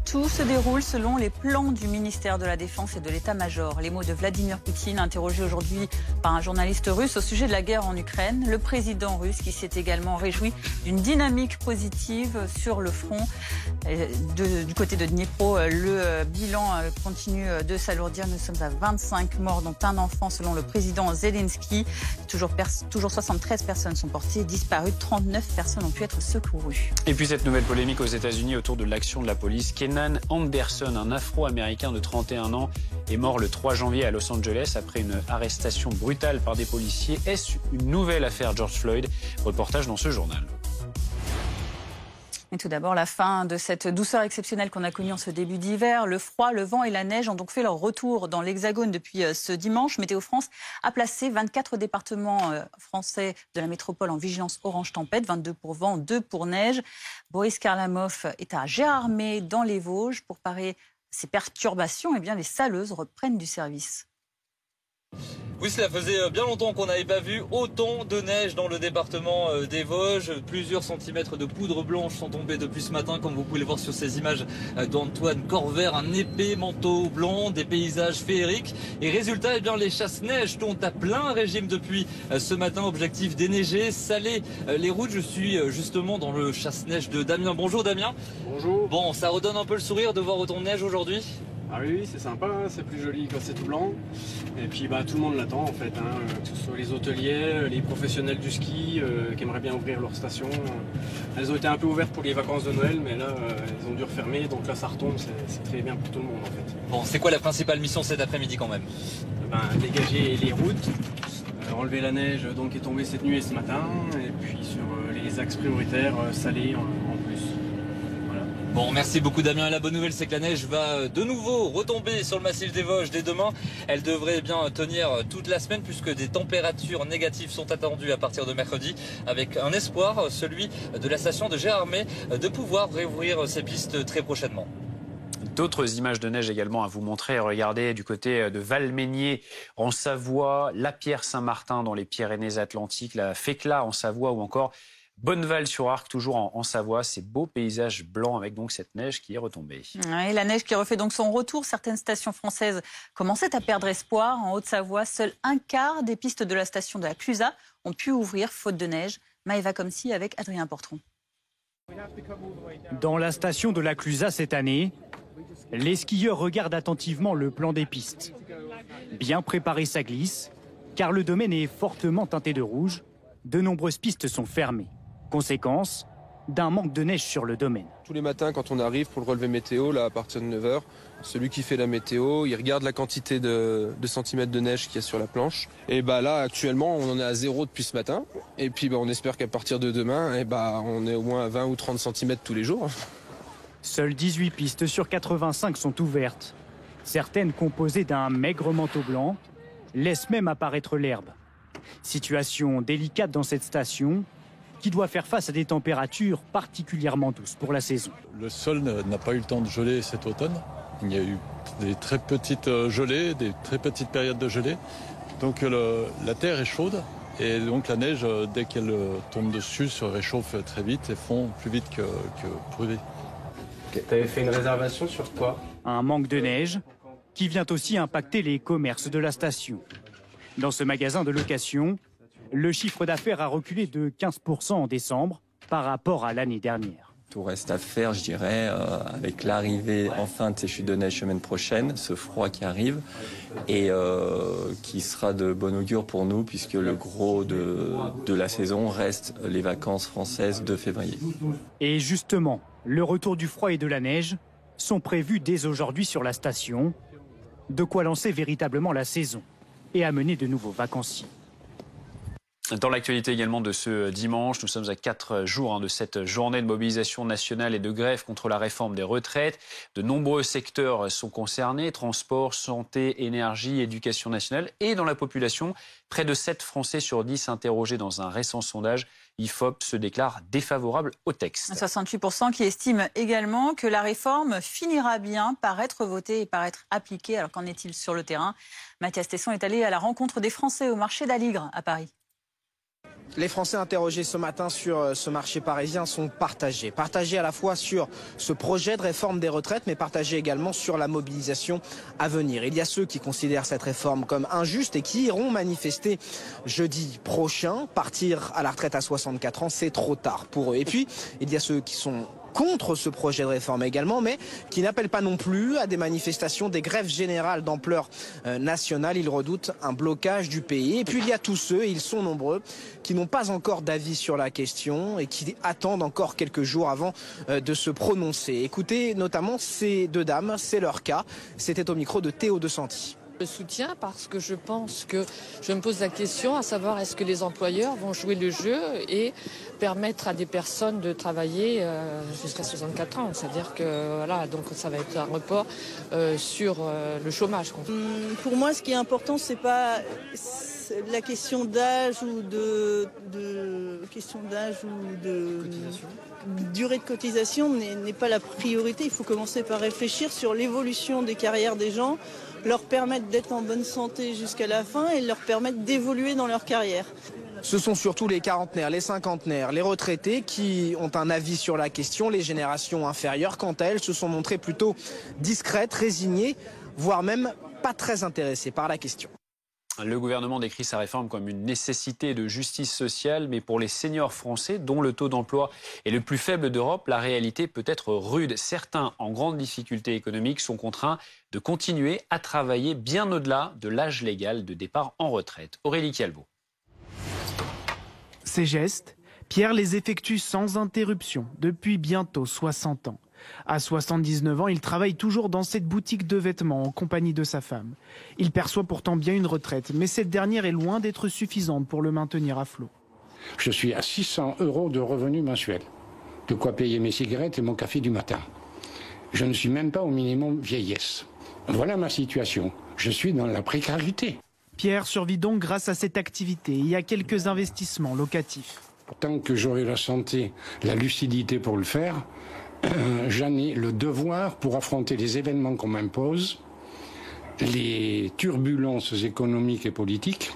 Speaker 2: Tout se déroule selon les plans du ministère de la Défense et de l'État-major. Les mots de Vladimir Poutine, interrogé aujourd'hui par un journaliste russe au sujet de la guerre en Ukraine. Le président russe qui s'est également réjoui d'une dynamique positive sur le front. Du côté de Dnipro, le bilan continue de s'alourdir. Nous sommes à 25 morts, dont un enfant selon le président Zelensky. Toujours 73 personnes sont portées disparues. 39 personnes ont pu être secourues.
Speaker 7: Et puis cette nouvelle polémique aux États-Unis autour de l'action de la police. Kenan Anderson, un Afro-Américain de 31 ans, est mort le 3 janvier à Los Angeles après une arrestation brutale par des policiers. Est-ce une nouvelle affaire George Floyd? Reportage dans ce journal.
Speaker 2: Mais tout d'abord, la fin de cette douceur exceptionnelle qu'on a connue en ce début d'hiver. Le froid, le vent et la neige ont donc fait leur retour dans l'Hexagone depuis ce dimanche. Météo France a placé 24 départements français de la métropole en vigilance orange tempête, 22 pour vent, 2 pour neige. Boris Karlamov est à Gérardmer dans les Vosges. Pour parer ces perturbations, eh bien, les saleuses reprennent du service.
Speaker 14: Oui, cela faisait bien longtemps qu'on n'avait pas vu autant de neige dans le département des Vosges. Plusieurs centimètres de poudre blanche sont tombés depuis ce matin, comme vous pouvez le voir sur ces images d'Antoine Corvert. Un épais manteau blanc, des paysages féeriques. Et résultat, eh bien, les chasse-neige tombent à plein régime depuis ce matin. Objectif déneiger, saler les routes. Je suis justement dans le chasse-neige de Damien. Bonjour Damien.
Speaker 15: Bonjour.
Speaker 14: Bon, ça redonne un peu le sourire de voir autant de neige aujourd'hui?
Speaker 15: Ah oui, c'est sympa, hein, c'est plus joli quand c'est tout blanc. Et puis tout le monde l'attend en fait, hein, que ce soit les hôteliers, les professionnels du ski qui aimeraient bien ouvrir leur station. Elles ont été un peu ouvertes pour les vacances de Noël, mais là elles ont dû refermer, donc là ça retombe, c'est très bien pour tout le monde en fait.
Speaker 14: Bon, c'est quoi la principale mission cet après-midi quand même?
Speaker 15: Dégager les routes, enlever la neige donc qui est tombée cette nuit et ce matin, et puis sur les axes prioritaires, saler en plus.
Speaker 14: Bon, merci beaucoup Damien. Et la bonne nouvelle, c'est que la neige va de nouveau retomber sur le massif des Vosges dès demain. Elle devrait bien tenir toute la semaine puisque des températures négatives sont attendues à partir de mercredi, avec un espoir, celui de la station de Gérardmer, de pouvoir réouvrir ses pistes très prochainement.
Speaker 7: D'autres images de neige également à vous montrer. Regardez du côté de Valménier en Savoie, la Pierre-Saint-Martin dans les Pyrénées-Atlantiques, la Fécla en Savoie ou encore Bonneval-sur-Arc, toujours en Savoie, ces beaux paysages blancs avec donc cette neige qui est retombée.
Speaker 2: Oui, la neige qui refait donc son retour. Certaines stations françaises commençaient à perdre espoir. En Haute-Savoie, seul un quart des pistes de la station de la Clusaz ont pu ouvrir faute de neige. Maëva Comsi avec Adrien Portron.
Speaker 16: Dans la station de la Clusaz cette année, les skieurs regardent attentivement le plan des pistes. Bien préparé, ça glisse, car le domaine est fortement teinté de rouge. De nombreuses pistes sont fermées. Conséquence, d'un manque de neige sur le domaine.
Speaker 17: Tous les matins, quand on arrive pour le relevé météo, là, à partir de 9h, celui qui fait la météo, il regarde la quantité de centimètres de neige qu'il y a sur la planche. Et là, actuellement, on en est à 0 depuis ce matin. Et puis, on espère qu'à partir de demain, on est au moins à 20 ou 30 centimètres tous les jours.
Speaker 16: Seules 18 pistes sur 85 sont ouvertes. Certaines composées d'un maigre manteau blanc laissent même apparaître l'herbe. Situation délicate dans cette station qui doit faire face à des températures particulièrement douces pour la saison.
Speaker 18: Le sol n'a pas eu le temps de geler cet automne. Il y a eu des très petites gelées, des très petites périodes de gelée. Donc la terre est chaude et donc la neige, dès qu'elle tombe dessus, se réchauffe très vite et fond plus vite que brûlée.
Speaker 15: T'avais fait une réservation sur quoi?
Speaker 16: Un manque de neige qui vient aussi impacter les commerces de la station. Dans ce magasin de location, le chiffre d'affaires a reculé de 15% en décembre par rapport à l'année dernière.
Speaker 20: Tout reste à faire, je dirais, avec l'arrivée enfin de ces chutes de neige semaine prochaine, ce froid qui arrive et qui sera de bon augure pour nous puisque le gros de la saison reste les vacances françaises de février.
Speaker 16: Et justement, le retour du froid et de la neige sont prévus dès aujourd'hui sur la station, de quoi lancer véritablement la saison et amener de nouveaux vacanciers.
Speaker 7: Dans l'actualité également de ce dimanche, nous sommes à 4 jours de cette journée de mobilisation nationale et de grève contre la réforme des retraites. De nombreux secteurs sont concernés, transport, santé, énergie, éducation nationale. Et dans la population, près de 7 Français sur 10 interrogés dans un récent sondage, IFOP se déclare défavorable au texte.
Speaker 2: 68% qui estiment également que la réforme finira bien par être votée et par être appliquée. Alors qu'en est-il sur le terrain? Mathias Tesson est allé à la rencontre des Français au marché d'Aligre à Paris.
Speaker 21: Les Français interrogés ce matin sur ce marché parisien sont partagés. Partagés à la fois sur ce projet de réforme des retraites, mais partagés également sur la mobilisation à venir. Il y a ceux qui considèrent cette réforme comme injuste et qui iront manifester jeudi prochain. Partir à la retraite à 64 ans, c'est trop tard pour eux. Et puis, il y a ceux qui sont contre ce projet de réforme également, mais qui n'appellent pas non plus à des manifestations, des grèves générales d'ampleur nationale. Ils redoutent un blocage du pays. Et puis il y a tous ceux, et ils sont nombreux, qui n'ont pas encore d'avis sur la question et qui attendent encore quelques jours avant de se prononcer. Écoutez notamment ces deux dames, c'est leur cas. C'était au micro de Théo De Santi.
Speaker 22: Je soutiens parce que je pense que je me pose la question à savoir est-ce que les employeurs vont jouer le jeu et permettre à des personnes de travailler jusqu'à 64 ans. C'est-à-dire que voilà, donc ça va être un report sur le chômage.
Speaker 24: Pour moi, ce qui est important, c'est pas la question d'âge ou de durée de cotisation n'est pas la priorité. Il faut commencer par réfléchir sur l'évolution des carrières des gens, leur permettre d'être en bonne santé jusqu'à la fin et leur permettre d'évoluer dans leur carrière.
Speaker 21: Ce sont surtout les quarantenaires, les cinquantenaires, les retraités qui ont un avis sur la question. Les générations inférieures, quant à elles, se sont montrées plutôt discrètes, résignées, voire même pas très intéressées par la question.
Speaker 7: Le gouvernement décrit sa réforme comme une nécessité de justice sociale, mais pour les seniors français, dont le taux d'emploi est le plus faible d'Europe, la réalité peut être rude. Certains, en grande difficulté économique, sont contraints de continuer à travailler bien au-delà de l'âge légal de départ en retraite. Aurélie Calvo.
Speaker 26: Ces gestes, Pierre les effectue sans interruption depuis bientôt 60 ans. À 79 ans, il travaille toujours dans cette boutique de vêtements en compagnie de sa femme. Il perçoit pourtant bien une retraite, mais cette dernière est loin d'être suffisante pour le maintenir à flot.
Speaker 27: Je suis à 600 € de revenus mensuels. De quoi payer mes cigarettes et mon café du matin. Je ne suis même pas au minimum vieillesse. Voilà ma situation. Je suis dans la précarité.
Speaker 26: Pierre survit donc grâce à cette activité et à quelques investissements locatifs.
Speaker 27: Tant que j'aurai la santé, la lucidité pour le faire, j'en ai le devoir pour affronter les événements qu'on m'impose, les turbulences économiques et politiques.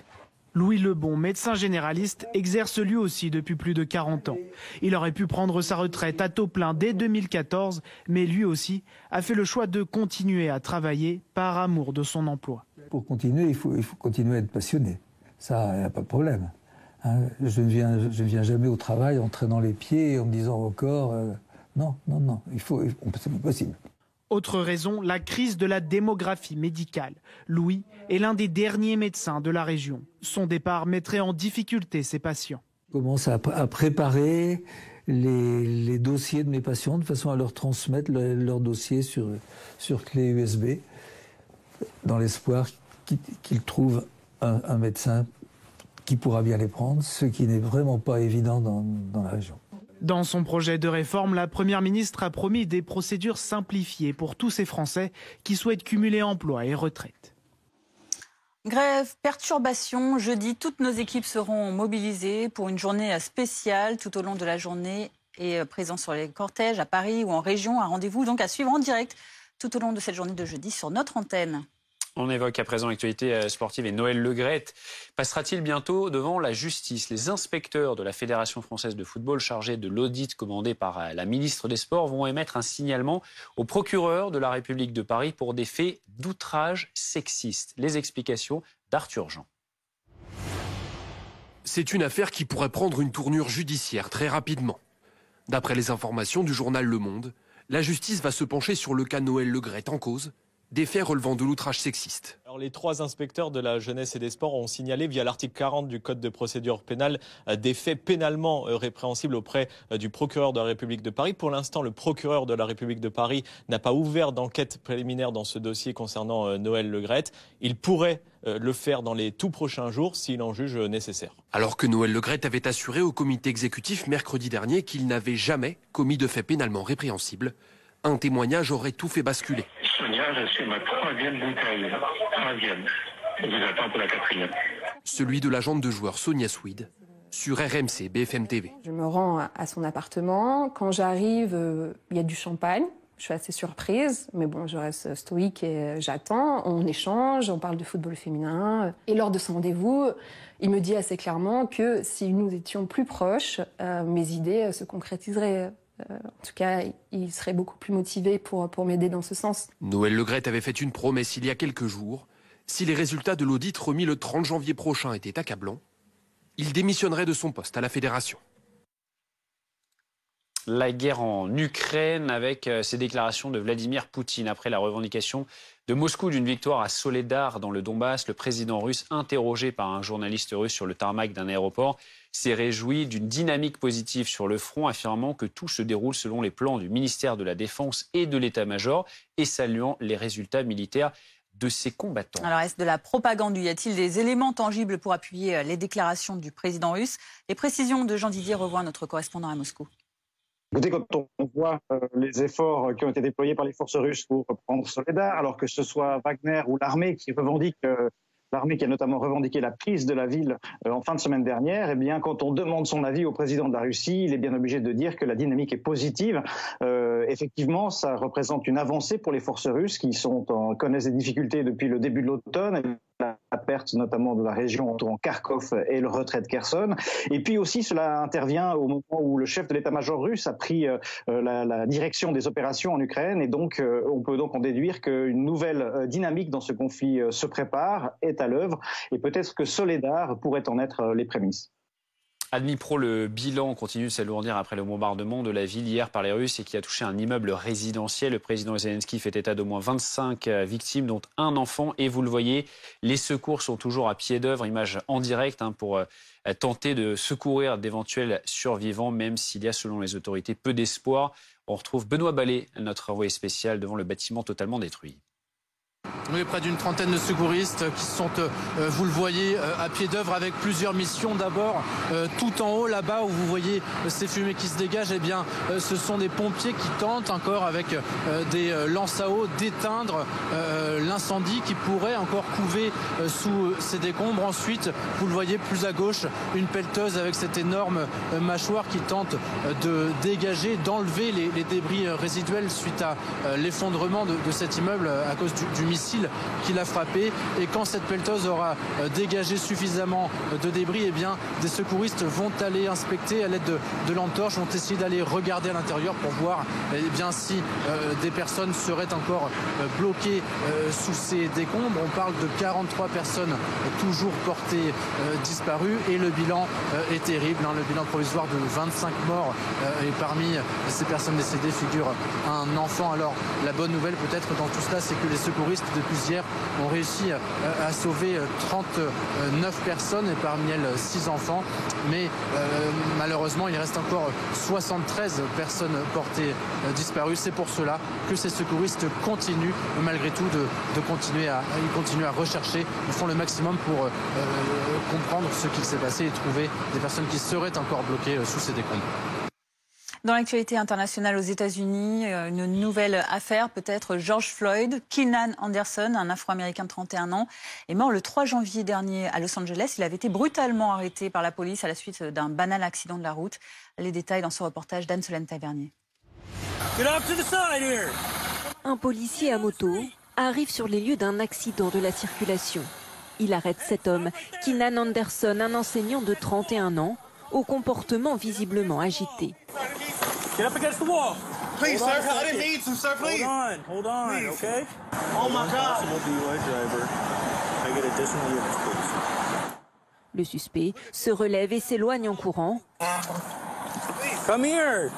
Speaker 26: Louis Lebon, médecin généraliste, exerce lui aussi depuis plus de 40 ans. Il aurait pu prendre sa retraite à taux plein dès 2014, mais lui aussi a fait le choix de continuer à travailler par amour de son emploi.
Speaker 28: Pour continuer, il faut continuer à être passionné. Ça, il n'y a pas de problème. Je ne viens jamais au travail en traînant les pieds et en me disant au corps... Non, c'est pas possible.
Speaker 26: Autre raison, la crise de la démographie médicale. Louis est l'un des derniers médecins de la région. Son départ mettrait en difficulté ses patients.
Speaker 28: On commence à préparer les dossiers de mes patients de façon à leur transmettre leur dossier sur clé USB, dans l'espoir qu'ils trouvent un médecin qui pourra bien les prendre, ce qui n'est vraiment pas évident dans la région.
Speaker 26: Dans son projet de réforme, la Première ministre a promis des procédures simplifiées pour tous ces Français qui souhaitent cumuler emploi et retraite.
Speaker 2: Grève, perturbation, jeudi, toutes nos équipes seront mobilisées pour une journée spéciale tout au long de la journée et présents sur les cortèges à Paris ou en région. Un rendez-vous donc à suivre en direct tout au long de cette journée de jeudi sur notre antenne.
Speaker 7: On évoque à présent l'actualité sportive et Noël Le Graët passera-t-il bientôt devant la justice? Les inspecteurs de la Fédération française de football chargés de l'audit commandé par la ministre des Sports vont émettre un signalement au procureur de la République de Paris pour des faits d'outrage sexiste. Les explications d'Arthur Jean.
Speaker 1: C'est une affaire qui pourrait prendre une tournure judiciaire très rapidement. D'après les informations du journal Le Monde, la justice va se pencher sur le cas Noël Le Graët en cause, des faits relevant de l'outrage sexiste.
Speaker 3: Alors, les 3 inspecteurs de la jeunesse et des sports ont signalé via l'article 40 du Code de procédure pénale des faits pénalement répréhensibles auprès du procureur de la République de Paris. Pour l'instant, le procureur de la République de Paris n'a pas ouvert d'enquête préliminaire dans ce dossier concernant Noël Le Graët. Il pourrait le faire dans les tout prochains jours s'il en juge nécessaire.
Speaker 1: Alors que Noël Le Graët avait assuré au comité exécutif mercredi dernier qu'il n'avait jamais commis de faits pénalement répréhensibles, un témoignage aurait tout fait basculer.
Speaker 4: Sonia, je suis ma 3e bouteille. 3e. Je vous attends pour la 4e.
Speaker 1: Celui de l'agente de joueur Sonia Swede sur RMC BFM TV.
Speaker 5: Je me rends à son appartement. Quand j'arrive, il y a du champagne. Je suis assez surprise, mais bon, je reste stoïque et j'attends. On échange, on parle de football féminin. Et lors de ce rendez-vous, il me dit assez clairement que si nous étions plus proches, mes idées se concrétiseraient. En tout cas, il serait beaucoup plus motivé pour m'aider dans ce sens.
Speaker 1: Noël Le Graët avait fait une promesse il y a quelques jours. Si les résultats de l'audit remis le 30 janvier prochain étaient accablants, il démissionnerait de son poste à la Fédération.
Speaker 7: La guerre en Ukraine avec ces déclarations de Vladimir Poutine après la revendication de Moscou d'une victoire à Soledar dans le Donbass. Le président russe, interrogé par un journaliste russe sur le tarmac d'un aéroport, s'est réjoui d'une dynamique positive sur le front, affirmant que tout se déroule selon les plans du ministère de la Défense et de l'État-major et saluant les résultats militaires de ses combattants.
Speaker 2: Alors, est-ce de la propagande? Y a-t-il des éléments tangibles pour appuyer les déclarations du président russe? Les précisions de Jean Didier revoit notre correspondant à Moscou.
Speaker 6: Écoutez, quand on voit les efforts qui ont été déployés par les forces russes pour reprendre Soledar, alors que ce soit Wagner ou l'armée qui revendique, l'armée qui a notamment revendiqué la prise de la ville en fin de semaine dernière, eh bien, quand on demande son avis au président de la Russie, il est bien obligé de dire que la dynamique est positive. Effectivement, ça représente une avancée pour les forces russes qui connaissent des difficultés depuis le début de l'automne. La perte notamment de la région entourant Kharkov et le retrait de Kherson. Et puis aussi, cela intervient au moment où le chef de l'état-major russe a pris la direction des opérations en Ukraine. Et donc, on peut donc en déduire qu'une nouvelle dynamique dans ce conflit se prépare, est à l'œuvre. Et peut-être que Soledar pourrait en être les prémices.
Speaker 7: À Dnipro, le bilan continue de s'alourdir après le bombardement de la ville hier par les Russes et qui a touché un immeuble résidentiel. Le président Zelensky fait état d'au moins 25 victimes, dont un enfant. Et vous le voyez, les secours sont toujours à pied d'œuvre. Image en direct pour tenter de secourir d'éventuels survivants, même s'il y a, selon les autorités, peu d'espoir. On retrouve Benoît Ballet, notre envoyé spécial, devant le bâtiment totalement détruit.
Speaker 9: Oui, près d'une trentaine de secouristes qui sont, vous le voyez, à pied d'œuvre avec plusieurs missions. D'abord, tout en haut, là-bas, où vous voyez ces fumées qui se dégagent, eh bien, ce sont des pompiers qui tentent encore avec des lances à eau d'éteindre l'incendie qui pourrait encore couver sous ces décombres. Ensuite, vous le voyez plus à gauche, une pelleteuse avec cette énorme mâchoire qui tente de dégager, d'enlever les débris résiduels suite à l'effondrement de cet immeuble à cause du missile qui l'a frappé. Et quand cette pelleteuse aura dégagé suffisamment de débris, eh bien, des secouristes vont aller inspecter à l'aide de lampes torches, vont essayer d'aller regarder à l'intérieur pour voir eh bien, si des personnes seraient encore bloquées sous ces décombres. On parle de 43 personnes toujours portées disparues et le bilan est terrible. Le bilan provisoire de 25 morts et parmi ces personnes décédées figure un enfant. Alors la bonne nouvelle peut-être dans tout cela, c'est que les secouristes depuis secousses ont réussi à sauver 39 personnes et parmi elles 6 enfants. Mais malheureusement, il reste encore 73 personnes portées disparues. C'est pour cela que ces secouristes continuent malgré tout de continuer à rechercher. Ils font le maximum pour comprendre ce qu'il s'est passé et trouver des personnes qui seraient encore bloquées sous ces décombres.
Speaker 2: Dans l'actualité internationale aux États-Unis, une nouvelle affaire peut-être. George Floyd, Keenan Anderson, un Afro-Américain de 31 ans, est mort le 3 janvier dernier à Los Angeles. Il avait été brutalement arrêté par la police à la suite d'un banal accident de la route. Les détails dans ce reportage d'Anne-Solène Tavernier.
Speaker 8: Un policier à moto arrive sur les lieux d'un accident de la circulation. Il arrête cet homme, Keenan Anderson, un enseignant de 31 ans, au comportement visiblement agité.
Speaker 10: Get up against the wall. Please, sir. I didn't need some, sir. Please. Hold on, okay? Oh my God.
Speaker 8: Le suspect se relève et s'éloigne en courant.
Speaker 10: Come here.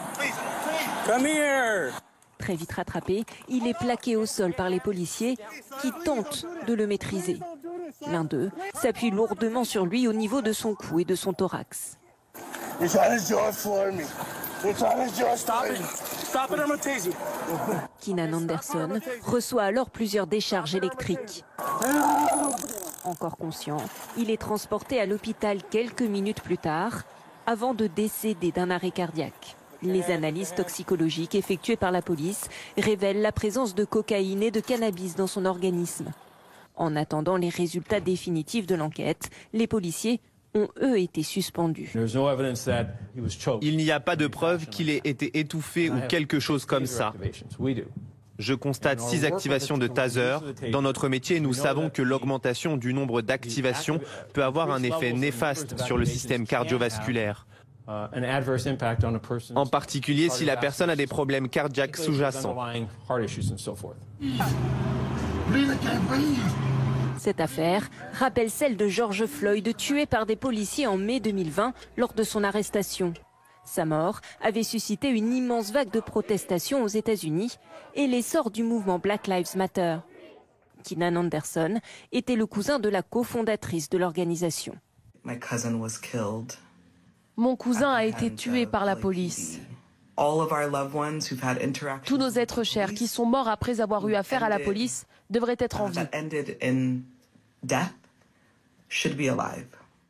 Speaker 10: Come here.
Speaker 8: Très vite rattrapé, il est plaqué au sol par les policiers qui tentent de le maîtriser. L'un d'eux s'appuie lourdement sur lui au niveau de son cou et de son thorax. Keenan Anderson reçoit alors plusieurs décharges électriques. Encore conscient, il est transporté à l'hôpital quelques minutes plus tard, avant de décéder d'un arrêt cardiaque. Les analyses toxicologiques effectuées par la police révèlent la présence de cocaïne et de cannabis dans son organisme. En attendant les résultats définitifs de l'enquête, les policiers ont eux été suspendus.
Speaker 11: Il n'y a pas de preuve qu'il ait été étouffé ou quelque chose comme ça. Je constate 6 activations de taser. Dans notre métier, nous savons que l'augmentation du nombre d'activations peut avoir un effet néfaste sur le système cardiovasculaire. En particulier si la personne a des problèmes cardiaques sous-jacents.
Speaker 8: Cette affaire rappelle celle de George Floyd, tué par des policiers en mai 2020 lors de son arrestation. Sa mort avait suscité une immense vague de protestations aux États-Unis et l'essor du mouvement Black Lives Matter. Keenan Anderson était le cousin de la cofondatrice de l'organisation.
Speaker 12: Mon cousin a été tué par la police. Tous nos êtres chers qui sont morts après avoir eu affaire à la police devraient être en vie.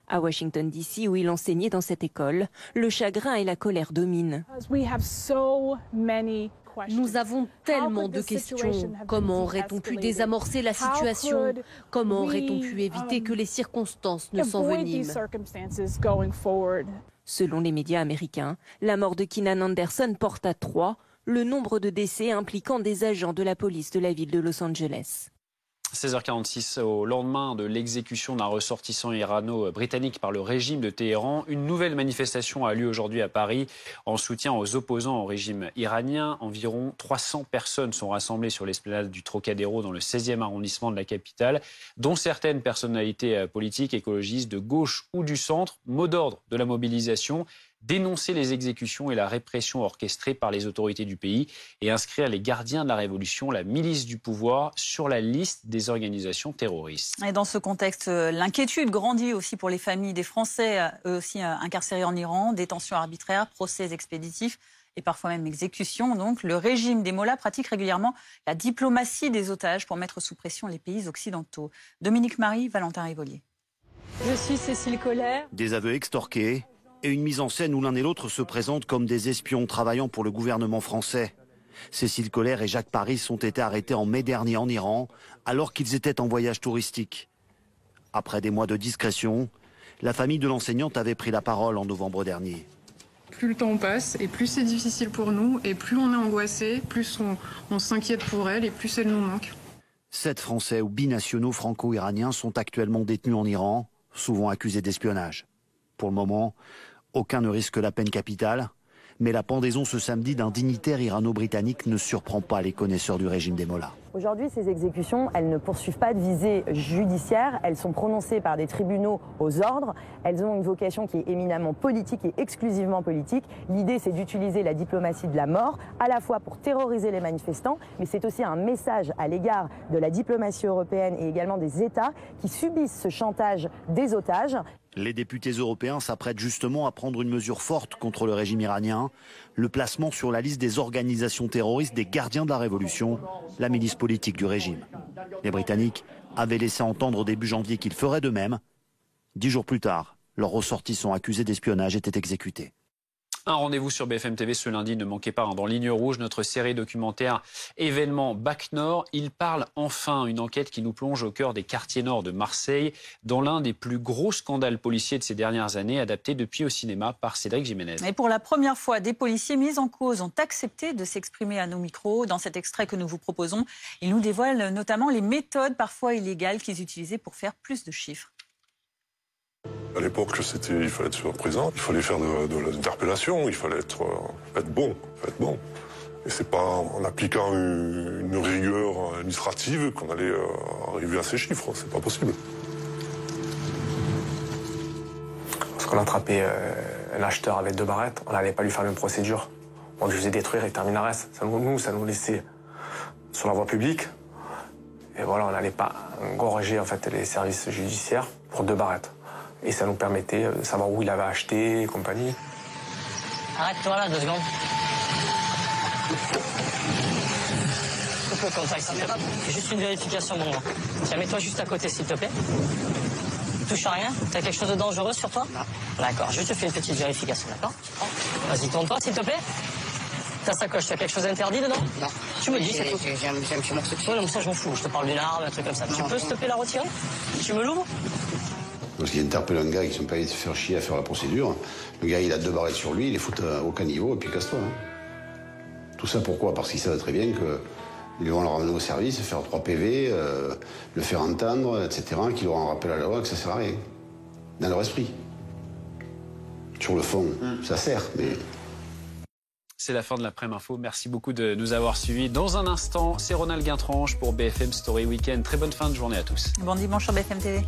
Speaker 8: À Washington, D.C., où il enseignait dans cette école, le chagrin et la colère dominent.
Speaker 12: Nous avons tellement de questions. Comment aurait-on pu désamorcer la situation? Comment aurait-on pu éviter que les circonstances ne s'enveniment?
Speaker 8: Selon les médias américains, la mort de Keenan Anderson porte à 3 le nombre de décès impliquant des agents de la police de la ville de Los Angeles.
Speaker 7: 16h46, au lendemain de l'exécution d'un ressortissant irano-britannique par le régime de Téhéran, une nouvelle manifestation a lieu aujourd'hui à Paris en soutien aux opposants au régime iranien. Environ 300 personnes sont rassemblées sur l'esplanade du Trocadéro dans le 16e arrondissement de la capitale, dont certaines personnalités politiques, écologistes de gauche ou du centre. Mot d'ordre de la mobilisation: dénoncer les exécutions et la répression orchestrée par les autorités du pays et inscrire les gardiens de la révolution, la milice du pouvoir, sur la liste des organisations terroristes.
Speaker 2: Et dans ce contexte, l'inquiétude grandit aussi pour les familles des Français, eux aussi incarcérés en Iran, détention arbitraire, procès expéditifs et parfois même exécution. Donc, le régime des mollahs pratique régulièrement la diplomatie des otages pour mettre sous pression les pays occidentaux. Dominique Marie, Valentin Rivolier.
Speaker 13: Je suis Cécile Colère.
Speaker 19: Des aveux extorqués et une mise en scène où l'un et l'autre se présentent comme des espions travaillant pour le gouvernement français. Cécile Colère et Jacques Paris ont été arrêtés en mai dernier en Iran, alors qu'ils étaient en voyage touristique. Après des mois de discrétion, la famille de l'enseignante avait pris la parole en novembre dernier.
Speaker 23: Plus le temps passe et plus c'est difficile pour nous et plus on est angoissé, plus on s'inquiète pour elle et plus elle nous manque.
Speaker 19: 7 Français ou binationaux franco-iraniens sont actuellement détenus en Iran, souvent accusés d'espionnage. Pour le moment, aucun ne risque la peine capitale, mais la pendaison ce samedi d'un dignitaire irano-britannique ne surprend pas les connaisseurs du régime des mollahs.
Speaker 14: Aujourd'hui, ces exécutions, elles ne poursuivent pas de visée judiciaire, elles sont prononcées par des tribunaux aux ordres, elles ont une vocation qui est éminemment politique et exclusivement politique. L'idée, c'est d'utiliser la diplomatie de la mort, à la fois pour terroriser les manifestants, mais c'est aussi un message à l'égard de la diplomatie européenne et également des États qui subissent ce chantage des otages.
Speaker 19: Les députés européens s'apprêtent justement à prendre une mesure forte contre le régime iranien, le placement sur la liste des organisations terroristes des gardiens de la révolution, la milice politique du régime. Les Britanniques avaient laissé entendre début janvier qu'ils feraient de même. 10 jours plus tard, leurs ressortissants accusés d'espionnage étaient exécutés.
Speaker 7: Un rendez-vous sur BFM TV ce lundi, ne manquez pas, dans Ligne Rouge, notre série documentaire événement Bac Nord. Il parle enfin, une enquête qui nous plonge au cœur des quartiers nord de Marseille, dans l'un des plus gros scandales policiers de ces dernières années, adapté depuis au cinéma par Cédric Jiménez.
Speaker 2: Et pour la première fois, des policiers mis en cause ont accepté de s'exprimer à nos micros. Dans cet extrait que nous vous proposons, ils nous dévoilent notamment les méthodes parfois illégales qu'ils utilisaient pour faire plus de chiffres.
Speaker 15: À l'époque, il fallait être présent, il fallait faire de l'interpellation, il fallait être bon. Et c'est pas en appliquant une rigueur administrative qu'on allait arriver à ces chiffres, c'est pas possible.
Speaker 16: Parce qu'on attrapait un acheteur avec 2 barrettes, on n'allait pas lui faire la même procédure. On lui faisait détruire et terminer la reste. Ça nous laissait sur la voie publique. Et voilà, on n'allait pas engorger en fait, les services judiciaires pour 2 barrettes. Et ça nous permettait de savoir où il avait acheté et compagnie.
Speaker 17: Arrête-toi là 2 secondes. Coupe le contact, c'est juste une vérification pour moi. Tiens, mets-toi juste à côté s'il te plaît. Touche à rien. T'as quelque chose de dangereux sur toi? Non. D'accord, je te fais une petite vérification, d'accord? Vas-y, tourne-toi s'il te plaît. Ta sacoche, t'as quelque chose d'interdit dedans? Non. Tu me dis, c'est tout. J'ai un petit morceau de cheveux. Donc ça, je m'en fous. Je te parle d'une arme, un truc comme ça. Non, tu peux s'il te plaît la retirer? Tu me l'ouvres?
Speaker 18: Parce qu'il interpelle un gars qui ne sont pas allés se faire chier à faire la procédure. Le gars, il a 2 barrettes sur lui, il les fout à aucun niveau et puis casse-toi. Tout ça pourquoi? Parce qu'ils savent très bien qu'ils vont le ramener au service, faire 3 PV, le faire entendre, etc., qu'il aura un rappel à la loi, que ça sert à rien. Dans leur esprit. Sur le fond, ça sert, mais...
Speaker 7: C'est la fin de l'après-midi info. Merci beaucoup de nous avoir suivis. Dans un instant, c'est Ronald Guintranche pour BFM Story Weekend. Très bonne fin de journée à tous.
Speaker 2: Bon dimanche sur BFM TV.